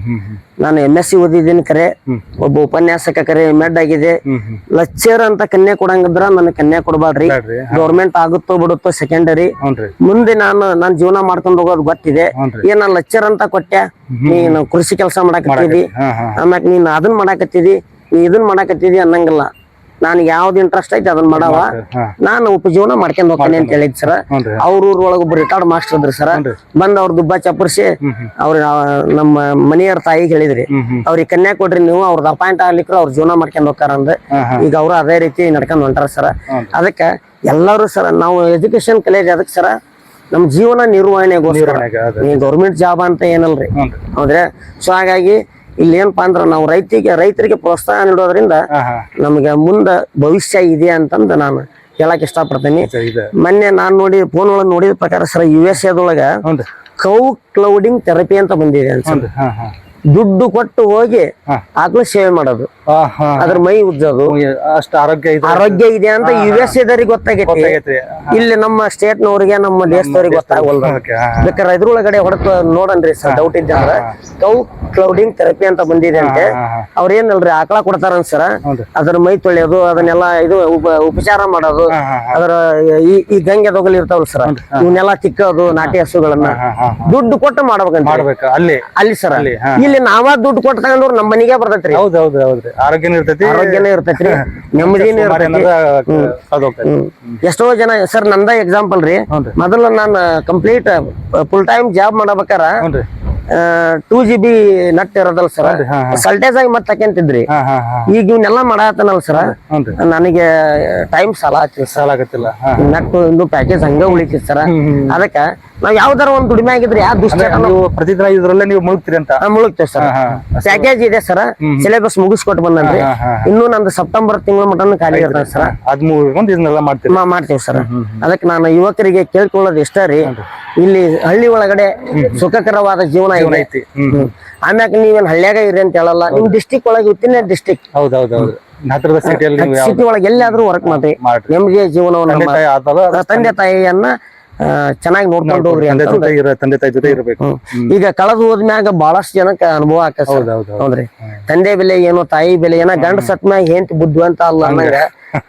ನಾನು MSc ಓದಿದ್ದೀನಿ ಕರೆ, ಒಬ್ಬ ಉಪನ್ಯಾಸಕ ಕರೆ ಮೆಡ್ ಆಗಿದೆ, ಲೆಕ್ಚರ್ ಅಂತ ಕನ್ಯಾ ಕೊಡಂಗಿದ್ರ ನನ್ ಕನ್ಯಾ ಕೊಡ್ಬಾರ್ರಿ. ಗೌರ್ಮೆಂಟ್ ಆಗುತ್ತೋ ಬಿಡುತ್ತೋ ಸೆಕೆಂಡರಿ, ಮುಂದೆ ನಾನು ಜೀವನ ಮಾಡ್ಕೊಂಡು ಹೋಗೋದು ಗೊತ್ತಿದೆ. ಏನ ಲೆಕ್ಚರ್ ಅಂತ ಕೊಟ್ಟೆ, ನೀನು ಕೃಷಿ ಕೆಲಸ ಮಾಡಾಕತ್ತಿದಿ, ಆಮ್ಯಾಗ ನೀನ್ ಅದನ್ ಮಾಡಾಕತ್ತಿದಿ, ನೀ ಇದನ್ ಮಾಡಾಕತ್ತಿದಿ ಅನ್ನಂಗಿಲ್ಲ. ನಾನು ಯಾವ್ದು ಇಂಟ್ರೆಸ್ಟ್ ಐತಿ ಅದನ್ನ ಮಾಡವ, ನಾನು ಉಪಜೀವನ ಮಾಡ್ಕೊಂಡ್ ಹೋಗ್ತೇನೆ ಅಂತ ಹೇಳಿದ್ ಸರ್. ಅವ್ರ ಊರೊಳಗ ಒಬ್ರು ರಿಟೈರ್ಡ್ ಮಾಸ್ಟರ್ ಇದ್ರಿ ಸರ್. ಬಂದ್ ಅವ್ರ ದುಬ್ಬ ಚಪ್ಪರ್ಸಿ ಅವ್ರ ನಮ್ಮ ಮನೆಯವ್ರ ತಾಯಿಗೆ ಹೇಳಿದ್ರಿ, ಅವ್ರಿಗೆ ಕನ್ಯಾ ಕೊಡ್ರಿ ನೀವು, ಅವ್ರದ್ದು ಅಪಾಯಿಂಟ್ ಆಗ್ಲಿಕ್ರು ಅವ್ರ ಜೀವನ ಮಾಡ್ಕೊಂಡ್ ಹೋಗ್ತಾರ ಅಂದ್. ಈಗ ಅವ್ರು ಅದೇ ರೀತಿ ನಡ್ಕೊಂಡ್ ಹೊಂಟಾರ ಸರ್. ಅದಕ್ಕ ಎಲ್ಲರೂ ಸರ್ ನಾವು ಎಜುಕೇಶನ್ ಕಲಿಯೋದು ಅದಕ್ಕೆ ಸರ, ನಮ್ ಜೀವನ ನಿರ್ವಹಣೆಗೋಸ್ಕರ. ಗೌರ್ಮೆಂಟ್ ಜಾಬ್ ಅಂತ ಏನಲ್ರಿ, ಹೌದ್ರೆ. ಸೊ ಹಾಗಾಗಿ ಇಲ್ಲಿ ಏನಪ್ಪಾ ಅಂದ್ರ ನಾವು ರೈತರಿಗೆ ಪ್ರೋತ್ಸಾಹ ನೀಡೋದ್ರಿಂದ ನಮ್ಗೆ ಮುಂದ ಭವಿಷ್ಯ ಇದೆ ಅಂತಂದು ನಾನು ಹೇಳಕ್ ಇಷ್ಟಪಡ್ತೀನಿ. ಮೊನ್ನೆ ನಾನ್ ಫೋನ್ ಒಳಗ್ ನೋಡಿದ ಪ್ರಕಾರ ಸರ್, USA ಕೌ ಕ್ಲೌಡಿಂಗ್ ಥೆರಪಿ ಅಂತ ಬಂದಿದೆ ಅನ್ಸುತ್ತೆ. ದುಡ್ಡು ಕೊಟ್ಟು ಹೋಗಿ ಆಕಳು ಸೇವೆ ಮಾಡೋದು, ಅದ್ರ ಮೈ ಉಜ್ಜೋದು, ಅಷ್ಟು ಆರೋಗ್ಯ ಇದೆ ಅಂತ USA ದವ್ರಿಗೆ ಗೊತ್ತಾಗೈತಿ. ಇಲ್ಲಿ ನಮ್ಮ ಸ್ಟೇಟ್ ನವ್ರಿಗೆ ನಮ್ಮ ದೇಶದವ್ರಿಗೆ ಗೊತ್ತಾಗಲ್ದ. ಬೇಕಾದ್ರೆ ಇದ್ರೊಳಗಡೆ ಹೊಡಕ್ ನೋಡನ್ರಿ ಸರ್, ಡೌಟ್ ಇದ್ದ ಅಂದ್ರ ಕೌ ಕ್ಲೌಡಿಂಗ್ ಥೆರಪಿ ಅಂತ ಬಂದಿದೆ ಅಂತೆ. ಅವ್ರ ಏನಲ್ರಿ ಆಕಳ ಕೊಡ್ತಾರ ಸರ, ಅದ್ರ ಮೈ ತೊಳೆಯೋದು, ಅದನ್ನೆಲ್ಲ ಇದು ಉಪಚಾರ ಮಾಡೋದು, ಅದ್ರ ಈ ಗಂಗೆ ದೊಗಲ್ ಇರ್ತಾವಲ್ ಸರ್, ಇವನ್ನೆಲ್ಲ ತಿಕ್ಕೋದು, ನಾಟಿ ಹಸುಗಳನ್ನ ದುಡ್ಡು ಕೊಟ್ಟು ಮಾಡ್ಬೇಕಂತ ಅಲ್ಲಿ ಸರ್. ಇಲ್ಲಿ ನಾವ ದುಡ್ಡು ಕೊಟ್ಟು ತಗೊಂಡ್ರು ನಮ್ಮ ಮನೆಗೆ ಬರ್ತೈತ್ರಿ. ಆರೋಗ್ಯನೂ ಇರ್ತೈತ್ರಿ, ನೆಮ್ಮದಿನೂ ಇರ್ತೈತಿ. ಎಷ್ಟೋ ಜನ ಸರ್, ನಂದ ಎಕ್ಸಾಂಪಲ್ ರೀ, ಮೊದಲು ನಾನು ಕಂಪ್ಲೀಟ್ ಫುಲ್ ಟೈಮ್ ಜಾಬ್ ಮಾಡಬೇಕಾರ 2GB ನಟ್ ಇರೋದಲ್ಲ ಸರ್, ಸಲ್ಟೇಜ್ ಆಗಿ ಮತ್ತೆ ತಕೊಂತಿದ್ರಿ. ಈಗ ಇವನ್ನೆಲ್ಲ ಮಾಡಾತನಲ್ ಸರ್, ನನಗೆ ಟೈಮ್ ಸಾಲ ಆಗತ್ತಿಲ್ಲ. ನಟ್ ಒಂದು ಪ್ಯಾಕೇಜ್ ಹಂಗ ಉಳಿತೈತಿ ಸರ್. ಅದಕ್ಕ ನಾವ್ ಯಾವ್ದಾರ ಒಂದ್ ದುಡಿಮೆ ಆಗಿದ್ರೆ ಯಾವ ದುಶ್ಚಟನ ಪ್ರತಿದಿನ ಇದ್ರಲ್ಲೇ ನೀವು ಮುಳುಗ್ತೀರಿ ಅಂತ. ಮುಳುಗ್ತೇವೆ ಸರ್. ಪ್ಯಾಕೇಜ್ ಇದೆ ಸರ್, ಸಿಲೆಬಸ್ ಮುಗಿಸ್ಕೊಟ್ಟು ಬಂದನ್ರಿ. ಇನ್ನು ನಂದು ಸೆಪ್ಟೆಂಬರ್ ತಿಂಗಳ ಮಟನ್ ಖಾಲಿ ಇರ್ತದೆ ಸರ್. ಮಾಡ್ತೇವೆ ಸರ್. ಅದಕ್ಕೆ ನಾನು ಯುವಕರಿಗೆ ಕೇಳ್ಕೊಳ್ಳೋದು ಇಷ್ಟ ರೀ, ಇಲ್ಲಿ ಹಳ್ಳಿ ಒಳಗಡೆ ಸುಖಕರವಾದ ಜೀವನ ಐತಿ. ಆಮ್ಯಾಗ ನೀವೇನ್ ಹಳ್ಳಿಯಾಗ ಇರಿ ಅಂತ ಹೇಳಲ್ಲ, ನಿಮ್ ಡಿಸ್ಟಿಕ್ ಒಳಗೆ ವಿತಿನ್ ಡಿಸ್ಟಿಕ್ ಸಿಟಿ ಒಳಗೆ ಎಲ್ಲಾದ್ರೂ ವರ್ಕ್ ಮಾಡ್ರಿ. ನೆಮ್ಮದಿಯ ಜೀವನವನ್ನು ತಂದೆ ತಾಯಿಯನ್ನ ಚೆನ್ನಾಗಿ ನೋಡ್ಕೊಂಡು ಹೋಗ್ರಿ ಅಂತ. ತಂದೆ ತಾಯಿ ಜೊತೆ ಇರಬೇಕು. ಈಗ ಕಳೆದು ಹೋದ್ಮ್ಯಾಗ ಬಹಳಷ್ಟು ಜನಕ್ಕೆ ಅನುಭವ ಆಕ ಹೌದ್ರಿ. ತಂದೆ ಬೆಲೆ ಏನೋ, ತಾಯಿ ಬೆಲೆ ಏನೋ, ಗಂಡ ಸತ್ ಮ್ಯಾಗ ಏಂತ ಬುದ್ಧಿವಂತ ಅಲ್ಲ ಅನ್ನಂಗ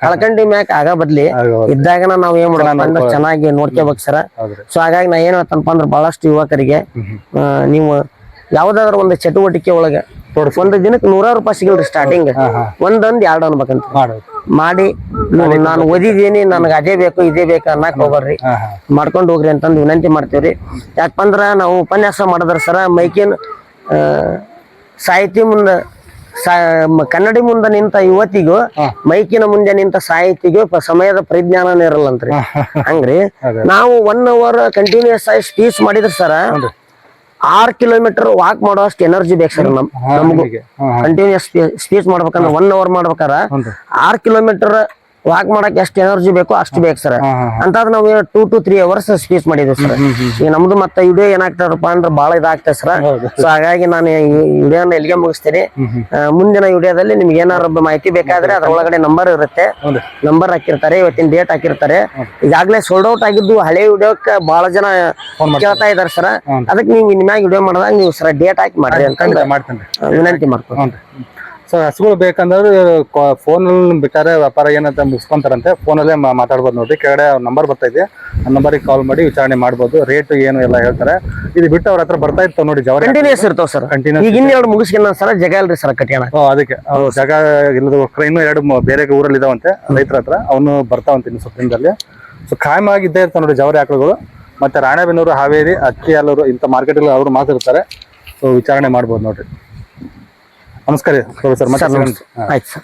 ಕಳ್ಕಂಡಿ ಮ್ಯಾಕ್ ಆಗ ಬದ್ಲಿ ಇದ್ದಾಗನ ನಾವ್ ಏನ್ ಮಾಡೋಣ ಚೆನ್ನಾಗಿ ನೋಡ್ಕೋಬೇಕು ಸರ. ಸೊ ಹಾಗಾಗಿ ನಾ ಏನ್ ಹೇಳ್ತನಪ್ಪ ಅಂದ್ರ ಬಹಳಷ್ಟು ಯುವಕರಿಗೆ, ನೀವು ಯಾವ್ದಾದ್ರು ಒಂದು ಚಟುವಟಿಕೆ ಒಳಗ ಒಂದು ದಿನಕ್ಕೆ 100 ರೂಪಾಯಿ ಸಿಗಲ್ರಿ ಸ್ಟಾರ್ಟಿಂಗ್, ಒಂದೊಂದ್ 2 ಅನ್ಬೇಕಂತ ಮಾಡಿ, ನಾನು ಓದಿದೀನಿ ನನಗೆ ಅದೇ ಬೇಕು ಇದೇ ಬೇಕು ಅನ್ನಕ್ ಹೋಗ್ಬಾರ್ರಿ, ಮಾಡ್ಕೊಂಡು ಹೋಗ್ರಿ ಅಂತಂದು ವಿನಂತಿ ಮಾಡ್ತೇವ್ರಿ. ಯಾಕಂದ್ರ ನಾವು ಉಪನ್ಯಾಸ ಮಾಡಿದ್ರ ಸರ, ಮೈಕಿನ್ ಸಾಹಿತಿ ಮುಂದ ಕನ್ನಡಿ ಮುಂದೆ ನಿಂತ ಯುವತಿಗೂ ಮೈಕಿನ ಮುಂದೆ ನಿಂತ ಸಾಹಿತಿಗೂ ಸಮಯದ ಪರಿಜ್ಞಾನ ಇರಲ್ಲಂತ್ರಿ. ಹಂಗ್ರಿ ನಾವು 1 hour ಕಂಟಿನ್ಯೂಸ್ ಆಗಿ ಸ್ಪೀಚ್ ಮಾಡಿದ್ರ ಸರ 6 ಕಿಲೋಮೀಟರ್ ವಾಕ್ ಮಾಡೋ ಅಷ್ಟು ಎನರ್ಜಿ ಬೇಕು ಸರ್ ನಮಗೂ. ಕಂಟಿನ್ಯೂಸ್ ಸ್ಪೀಚ್ ಮಾಡ್ಬೇಕಂದ್ರೆ 1 hour ಮಾಡ್ಬೇಕಾರ 6 ಕಿಲೋಮೀಟರ್ ವಾಕ್ ಮಾಡಕ್ ಎಷ್ಟು ಎನರ್ಜಿ ಬೇಕೋ ಅಷ್ಟು ಬೇಕು ಸರ್. ಅಂತ ನಾವು 2 to 3 hours ಸ್ಪೀಚ್ ಮಾಡಿದ್ವಿ ಸರ್. ಈಗ ನಮ್ದು ಮತ್ತೆ ವಿಡಿಯೋ ಏನಾಗ್ತಾರಪ್ಪ ಅಂದ್ರೆ ಬಹಳ ಇದಾಗ್ತದೆ ಸರ್. ಸೊ ಹಾಗಾಗಿ ನಾನು ಈ ವಿಡಿಯೋನ ಎಲ್ಲಿಗೆ ಮುಗಿಸ್ತೇನೆ. ಮುಂದಿನ ವಿಡಿಯೋದಲ್ಲಿ ನಿಮ್ಗೆ ಏನಾರ ಮಾಹಿತಿ ಬೇಕಾದ್ರೆ ಅದ್ರೊಳಗಡೆ ನಂಬರ್ ಇರುತ್ತೆ, ನಂಬರ್ ಹಾಕಿರ್ತಾರೆ, ಇವತ್ತಿನ ಡೇಟ್ ಹಾಕಿರ್ತಾರೆ. ಈಗಾಗಲೇ ಸೋಲ್ಡ್ ಔಟ್ ಆಗಿದ್ದು ಹಳೆ ವಿಡಿಯೋಕ್ಕೆ ಬಹಳ ಜನ ಕೇಳ್ತಾ ಇದಾರೆ ಸರ್. ಅದಕ್ಕೆ ನೀವು ನಿಮ್ಯಾಗ ವಿಡಿಯೋ ಮಾಡಿದಾಗ ನೀವು ಸರ್ ಡೇಟ್ ಹಾಕಿ ಮಾಡ್ರಿ ಅಂತ ವಿನಂತಿ ಮಾಡ್ಕೊಂಡು. ಸೊ ಹಸುಗಳು ಬೇಕಂದ್ರೆ ಫೋನಲ್ಲಿ ಬೇಕಾದ್ರೆ ವ್ಯಾಪಾರ ಏನಂತ ಮುಗಿಸ್ಕೊಂತಾರಂತೆ, ಫೋನಲ್ಲೇ ಮಾತಾಡ್ಬೋದು ನೋಡ್ರಿ. ಕೆಳಗಡೆ ನಂಬರ್ ಬರ್ತಾ ಇದೆ, ಆ ನಂಬರಿಗೆ ಕಾಲ್ ಮಾಡಿ ವಿಚಾರಣೆ ಮಾಡ್ಬೋದು. ರೇಟ್ ಏನು ಎಲ್ಲ ಹೇಳ್ತಾರೆ. ಇದು ಬಿಟ್ಟು ಅವ್ರ ಹತ್ರ ಬರ್ತಾ ಇರ್ತಾವ ನೋಡಿ ಜವರಿ ಕಂಟಿನ್ಯೂಸ್ ಇರ್ತಾವ ಸರ್. ಕಂಟಿನ್ಯೂಸ್ ಈಗ ಇನ್ನೆರಡು ಮುಗಿಸ್ಕೊಂಡ ಸರ್ ಜಾಗ ಅಲ್ರಿ ಸರ್ ಕಟ್ಯಾಣ. ಅದಕ್ಕೆ ಜಾಗ ಇಲ್ಲದ ಇನ್ನೂ 2 ಬೇರೆ ಊರಲ್ಲಿ ಇದಾವಂತೆ ರೈತರ ಹತ್ರ, ಅವನು ಬರ್ತಾವಂತೆ ಇನ್ನು ಸ್ವಲ್ಪ ದಿನದಲ್ಲಿ. ಸೊ ಖಾಯಂ ಆಗಿದ್ದೇ ಇರ್ತಾವ ನೋಡಿ ಜವರಿ ಆಕಳುಗಳು. ಮತ್ತೆ ರಾಣೆಬೆನ್ನೂರು, ಹಾವೇರಿ, ಅಕ್ಕಿಯಾಲೂರು ಇಂಥ ಮಾರ್ಕೆಟ್ ಅವರು ಮಾತಾಡ್ತಾರೆ. ಸೊ ವಿಚಾರಣೆ ಮಾಡ್ಬೋದು ನೋಡ್ರಿ. ನಮಸ್ಕಾರ ಪ್ರೊಫೆಸರ್. ಆಯ್ತು ಸರ್.